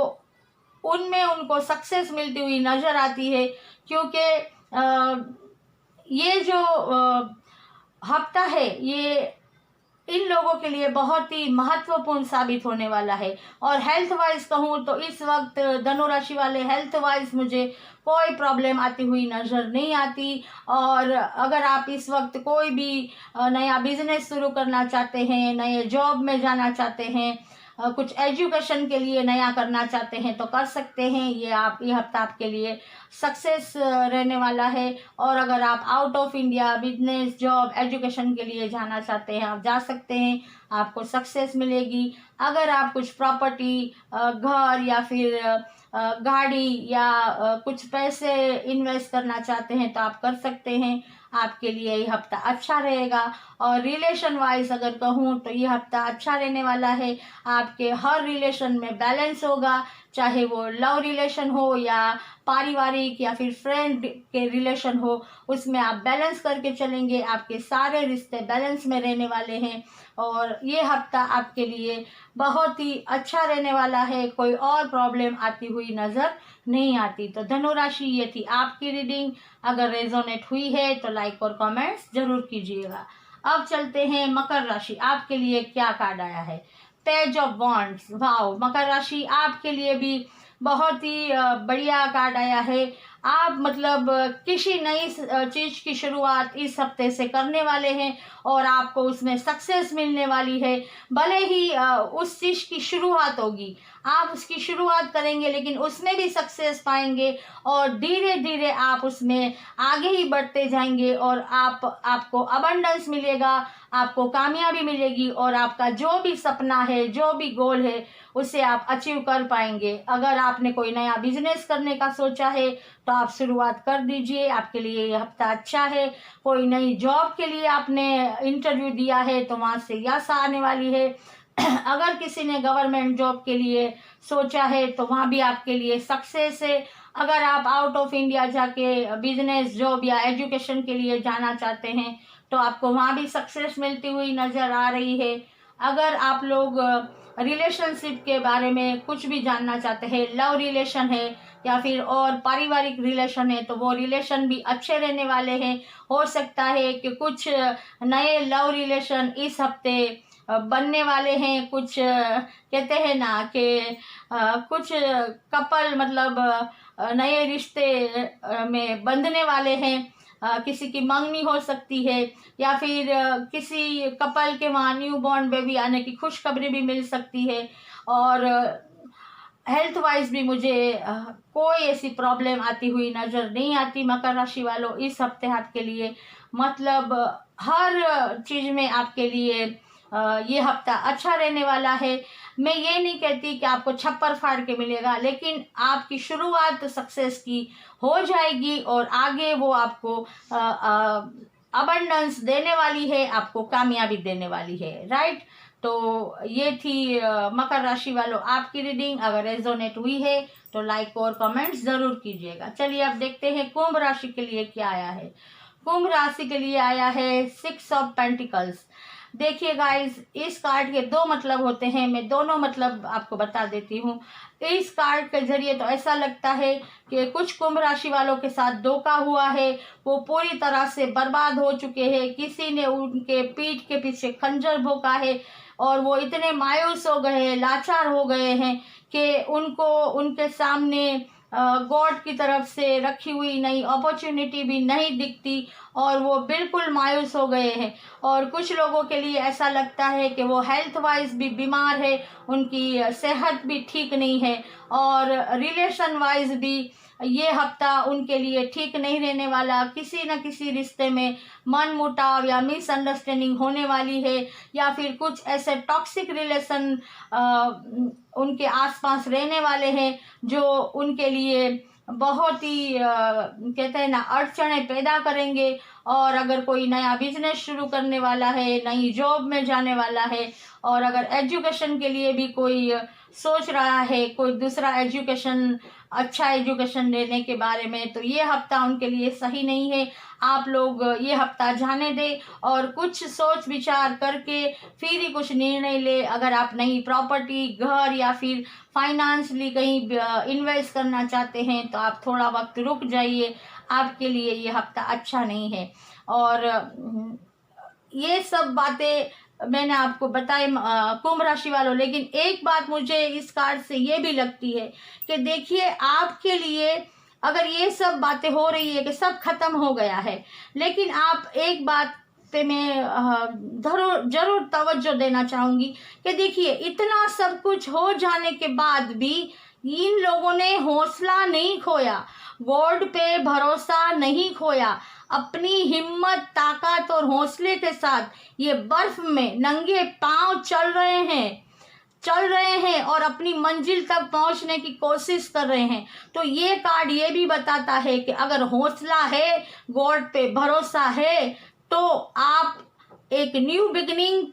उनमें उनको सक्सेस मिलती हुई नज़र आती है। क्योंकि ये जो हफ्ता है ये इन लोगों के लिए बहुत ही महत्वपूर्ण साबित होने वाला है। और हेल्थ वाइज कहूँ तो इस वक्त धनु राशि वाले हेल्थ वाइज मुझे कोई प्रॉब्लम आती हुई नज़र नहीं आती। और अगर आप इस वक्त कोई भी नया बिजनेस शुरू करना चाहते हैं, नए जॉब में जाना चाहते हैं, कुछ एजुकेशन के लिए नया करना चाहते हैं तो कर सकते हैं। ये हफ्ता आपके लिए सक्सेस रहने वाला है। और अगर आप out of India business job education के लिए जाना चाहते हैं आप जा सकते हैं, आपको सक्सेस मिलेगी। अगर आप कुछ प्रॉपर्टी, घर या फिर गाड़ी या कुछ पैसे इन्वेस्ट करना चाहते हैं तो आप कर सकते हैं, आपके लिए ये हफ्ता अच्छा रहेगा। और रिलेशन वाइज अगर कहूँ तो ये हफ्ता अच्छा रहने वाला है, आपके हर रिलेशन में बैलेंस होगा, चाहे वो लव रिलेशन हो या पारिवारिक या फिर फ्रेंड के रिलेशन हो, उसमें आप बैलेंस करके चलेंगे। आपके सारे रिश्ते बैलेंस में रहने वाले हैं और ये हफ्ता आपके लिए बहुत ही अच्छा रहने वाला है। कोई और प्रॉब्लम आती हुई नज़र नहीं आती। तो धनु राशि, ये थी आपकी रीडिंग। अगर रेजोनेट हुई है तो लाइक और कमेंट्स जरूर कीजिएगा। अब चलते हैं मकर राशि, आपके लिए क्या कार्ड आया है। Page of wands. वाओ, मकर राशि आपके लिए भी बहुत ही बढ़िया कार्ड आया है। आप मतलब किसी नई चीज की शुरुआत इस हफ्ते से करने वाले हैं और आपको उसमें सक्सेस मिलने वाली है। भले ही उस चीज की शुरुआत होगी, आप उसकी शुरुआत करेंगे लेकिन उसमें भी सक्सेस पाएंगे और धीरे धीरे आप उसमें आगे ही बढ़ते जाएंगे और आपको अबंडेंस मिलेगा, आपको कामयाबी मिलेगी और आपका जो भी सपना है, जो भी गोल है, उसे आप अचीव कर पाएंगे। अगर आपने कोई नया बिजनेस करने का सोचा है तो आप शुरुआत कर दीजिए, आपके लिए ये हफ्ता अच्छा है। कोई नई जॉब के लिए आपने इंटरव्यू दिया है तो वहाँ से यस आने वाली है। अगर किसी ने गवर्नमेंट जॉब के लिए सोचा है तो वहाँ भी आपके लिए सक्सेस है। अगर आप आउट ऑफ इंडिया जाके बिजनेस, जॉब या एजुकेशन के लिए जाना चाहते हैं तो आपको वहाँ भी सक्सेस मिलती हुई नज़र आ रही है। अगर आप लोग रिलेशनशिप के बारे में कुछ भी जानना चाहते हैं, लव रिलेशन है या फिर और पारिवारिक रिलेशन है, तो वो रिलेशन भी अच्छे रहने वाले हैं। हो सकता है कि कुछ नए लव रिलेशन इस हफ्ते बनने वाले हैं। कुछ कहते हैं ना कि कुछ कपल मतलब नए रिश्ते में बंधने वाले हैं। किसी की मंगनी हो सकती है या फिर किसी कपल के वहाँ न्यू बॉर्न बेबी आने की खुशखबरी भी मिल सकती है। और हेल्थ वाइज भी मुझे कोई ऐसी प्रॉब्लम आती हुई नज़र नहीं आती। मकर राशि वालों, इस हफ्ते आपके लिए मतलब हर चीज़ में आपके लिए ये हफ्ता अच्छा रहने वाला है। मैं ये नहीं कहती कि आपको छप्पर फाड़ के मिलेगा, लेकिन आपकी शुरुआत सक्सेस की हो जाएगी और आगे वो आपको अबंडेंस देने वाली है, आपको कामयाबी देने वाली है। राइट, तो ये थी मकर राशि वालों आपकी रीडिंग। अगर रेजोनेट हुई है तो लाइक और कमेंट्स जरूर कीजिएगा। चलिए अब देखते हैं कुंभ राशि के लिए क्या आया है। कुंभ राशि के लिए आया है 6 ऑफ पेंटिकल्स। देखिए गाइस, इस कार्ड के दो मतलब होते हैं, मैं दोनों मतलब आपको बता देती हूँ। इस कार्ड के जरिए तो ऐसा लगता है कि कुछ कुंभ राशि वालों के साथ धोखा हुआ है, वो पूरी तरह से बर्बाद हो चुके हैं। किसी ने उनके पीठ के पीछे खंजर भोंका है और वो इतने मायूस हो गए हैं, लाचार हो गए हैं कि उनको उनके सामने गॉड की तरफ से रखी हुई नई अपॉर्चुनिटी भी नहीं दिखती और वो बिल्कुल मायूस हो गए हैं। और कुछ लोगों के लिए ऐसा लगता है कि वो हेल्थ वाइज भी बीमार है, उनकी सेहत भी ठीक नहीं है और रिलेशन वाइज भी ये हफ्ता उनके लिए ठीक नहीं रहने वाला। किसी न किसी रिश्ते में मन मुटाव या मिसअंडरस्टैंडिंग होने वाली है या फिर कुछ ऐसे टॉक्सिक रिलेशन उनके आसपास रहने वाले हैं जो उनके लिए बहुत ही कहते हैं ना अड़चनें पैदा करेंगे। और अगर कोई नया बिजनेस शुरू करने वाला है, नई जॉब में जाने वाला है और अगर एजुकेशन के लिए भी कोई सोच रहा है, कोई दूसरा एजुकेशन, अच्छा एजुकेशन लेने के बारे में, तो ये हफ्ता उनके लिए सही नहीं है। आप लोग ये हफ्ता जाने दें और कुछ सोच विचार करके फिर ही कुछ निर्णय ले। अगर आप नई प्रॉपर्टी, घर या फिर फाइनेंशियली कहीं इन्वेस्ट करना चाहते हैं तो आप थोड़ा वक्त रुक जाइए, आपके लिए ये हफ्ता अच्छा नहीं है। और ये सब बातें मैंने आपको बताई कुंभ राशि वालों, लेकिन एक बात मुझे इस कार्ड से ये भी लगती है कि देखिए, आपके लिए अगर ये सब बातें हो रही है कि सब खत्म हो गया है, लेकिन आप एक बात पे मैं जरूर तवज्जो देना चाहूँगी कि देखिए, इतना सब कुछ हो जाने के बाद भी इन लोगों ने हौसला नहीं खोया, गॉड पे भरोसा नहीं खोया। अपनी हिम्मत, ताकत और हौसले के साथ ये बर्फ में नंगे पांव चल रहे हैं और अपनी मंजिल तक पहुंचने की कोशिश कर रहे हैं। तो ये कार्ड ये भी बताता है कि अगर हौसला है, गॉड पे भरोसा है, तो आप एक न्यू बिगिनिंग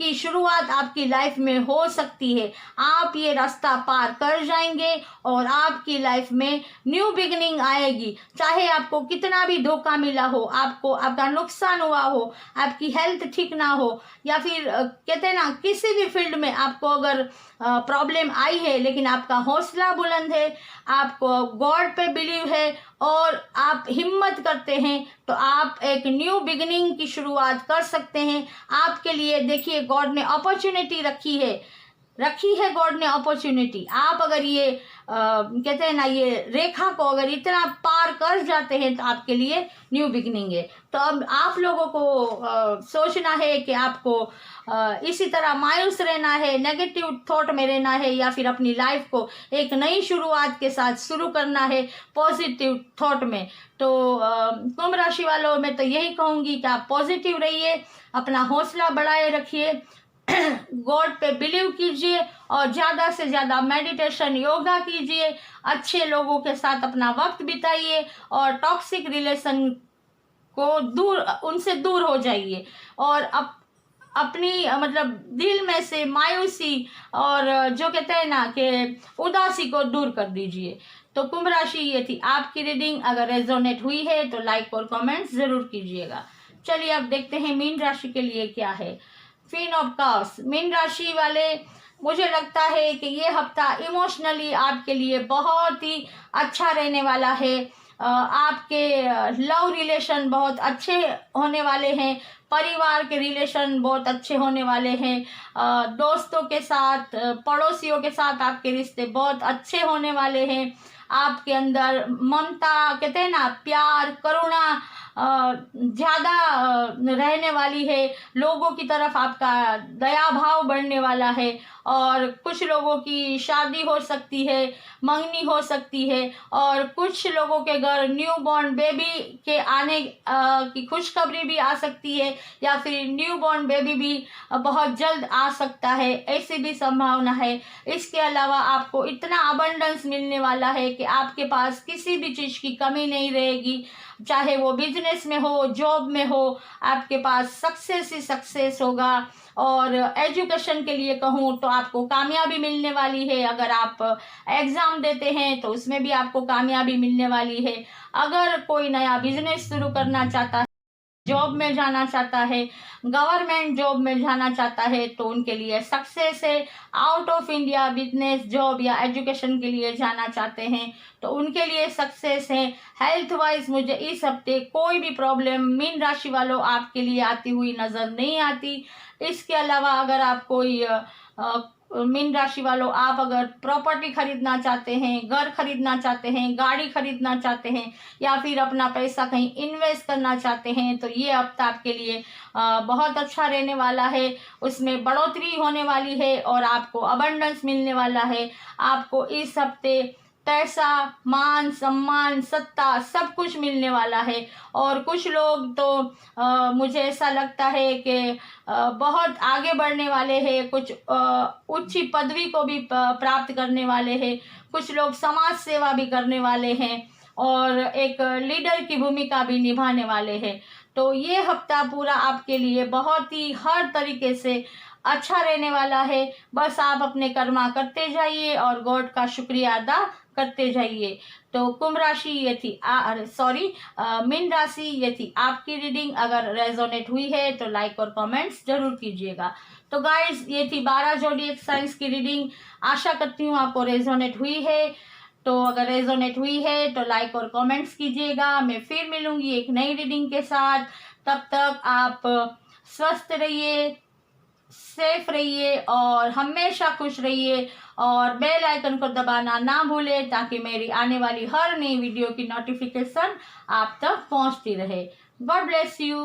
की शुरुआत आपकी लाइफ में हो सकती है। आप ये रास्ता पार कर जाएंगे और आपकी लाइफ में न्यू बिगिनिंग आएगी। चाहे आपको कितना भी धोखा मिला हो, आपको आपका नुकसान हुआ हो, आपकी हेल्थ ठीक ना हो, या फिर कहते हैं ना किसी भी फील्ड में आपको अगर प्रॉब्लम आई है, लेकिन आपका हौसला बुलंद है, आपको गॉड पे बिलीव है और आप हिम्मत करते हैं, तो आप एक न्यू बिगिनिंग की शुरुआत कर सकते हैं। आपके लिए देखिए गॉड ने अपॉर्चुनिटी रखी है गॉड ने अपॉर्चुनिटी। आप अगर ये कहते हैं ना ये रेखा को अगर इतना पार कर जाते हैं तो आपके लिए न्यू बिगिनिंग है। तो अब आप लोगों को सोचना है कि आपको इसी तरह मायूस रहना है, नेगेटिव थॉट में रहना है, या फिर अपनी लाइफ को एक नई शुरुआत के साथ शुरू करना है पॉजिटिव थॉट में। तो कुंभ राशि वालों में तो यही कहूँगी कि आप पॉजिटिव रहिए, अपना हौसला बढ़ाए रखिए, गॉड पे बिलीव कीजिए और ज़्यादा से ज़्यादा मेडिटेशन योगा कीजिए, अच्छे लोगों के साथ अपना वक्त बिताइए और टॉक्सिक रिलेशन को उनसे दूर हो जाइए और अपनी मतलब दिल में से मायूसी और जो कहते हैं ना कि उदासी को दूर कर दीजिए। तो कुंभ राशि ये थी आपकी रीडिंग। अगर रेजोनेट हुई है तो लाइक और कमेंट्स जरूर कीजिएगा। चलिए अब देखते हैं मीन राशि के लिए क्या है। क्वीन ऑफ कप्स, मीन राशि वाले, मुझे लगता है कि ये हफ्ता इमोशनली आपके लिए बहुत ही अच्छा रहने वाला है। आपके लव रिलेशन बहुत अच्छे होने वाले हैं, परिवार के रिलेशन बहुत अच्छे होने वाले हैं, दोस्तों के साथ, पड़ोसियों के साथ आपके रिश्ते बहुत अच्छे होने वाले हैं। आपके अंदर ममता, कहते हैं ना प्यार, करुणा ज़्यादा रहने वाली है। लोगों की तरफ आपका दया भाव बढ़ने वाला है और कुछ लोगों की शादी हो सकती है, मंगनी हो सकती है और कुछ लोगों के घर न्यू बॉर्न बेबी के आने की खुशखबरी भी आ सकती है, या फिर न्यू बॉर्न बेबी भी बहुत जल्द आ सकता है, ऐसी भी संभावना है। इसके अलावा आपको इतना अबंडेंस मिलने वाला है कि आपके पास किसी भी चीज़ की कमी नहीं रहेगी, चाहे वो बिजनेस में हो, जॉब में हो, आपके पास सक्सेस ही सक्सेस होगा। और एजुकेशन के लिए कहूँ तो आपको कामयाबी मिलने वाली है। अगर आप एग्ज़ाम देते हैं तो उसमें भी आपको कामयाबी मिलने वाली है। अगर कोई नया बिजनेस शुरू करना चाहता है, जॉब में जाना चाहता है, गवर्नमेंट जॉब में जाना चाहता है, तो उनके लिए सक्सेस है। Out of India business, job या एजुकेशन के लिए जाना चाहते हैं तो उनके लिए सक्सेस है। हेल्थ वाइज मुझे इस हफ्ते कोई भी प्रॉब्लम मीन राशि वालों आपके लिए आती हुई नज़र नहीं आती। इसके अलावा अगर आप कोई मीन राशि वालों आप अगर प्रॉपर्टी खरीदना चाहते हैं, घर खरीदना चाहते हैं, गाड़ी खरीदना चाहते हैं, या फिर अपना पैसा कहीं इन्वेस्ट करना चाहते हैं, तो ये हफ्ता आपके लिए बहुत अच्छा रहने वाला है। उसमें बढ़ोतरी होने वाली है और आपको अबंडेंस मिलने वाला है। आपको इस हफ्ते पैसा, मान सम्मान, सत्ता सब कुछ मिलने वाला है। और कुछ लोग तो मुझे ऐसा लगता है कि बहुत आगे बढ़ने वाले हैं, कुछ उच्च पदवी को भी प्राप्त करने वाले हैं, कुछ लोग समाज सेवा भी करने वाले हैं और एक लीडर की भूमिका भी निभाने वाले हैं। तो ये हफ्ता पूरा आपके लिए बहुत ही हर तरीके से अच्छा रहने वाला है। बस आप अपने कर्मा करते जाइए और गॉड का शुक्रिया अदा करते जाइए। तो कुंभ राशि ये थी मीन राशि ये थी आपकी रीडिंग। अगर रेजोनेट हुई है तो लाइक और कमेंट्स जरूर कीजिएगा। तो गाइस ये थी 12 ज़ोडिएक साइंस की रीडिंग। आशा करती हूँ आपको रेजोनेट हुई है। तो अगर रेजोनेट हुई है तो लाइक और कमेंट्स कीजिएगा। मैं फिर मिलूंगी एक नई रीडिंग के साथ। तब तक आप स्वस्थ रहिए, सेफ रहिए और हमेशा खुश रहिए और बेल आइकन को दबाना ना भूलें ताकि मेरी आने वाली हर नई वीडियो की नोटिफिकेशन आप तक पहुंचती रहे। God bless you.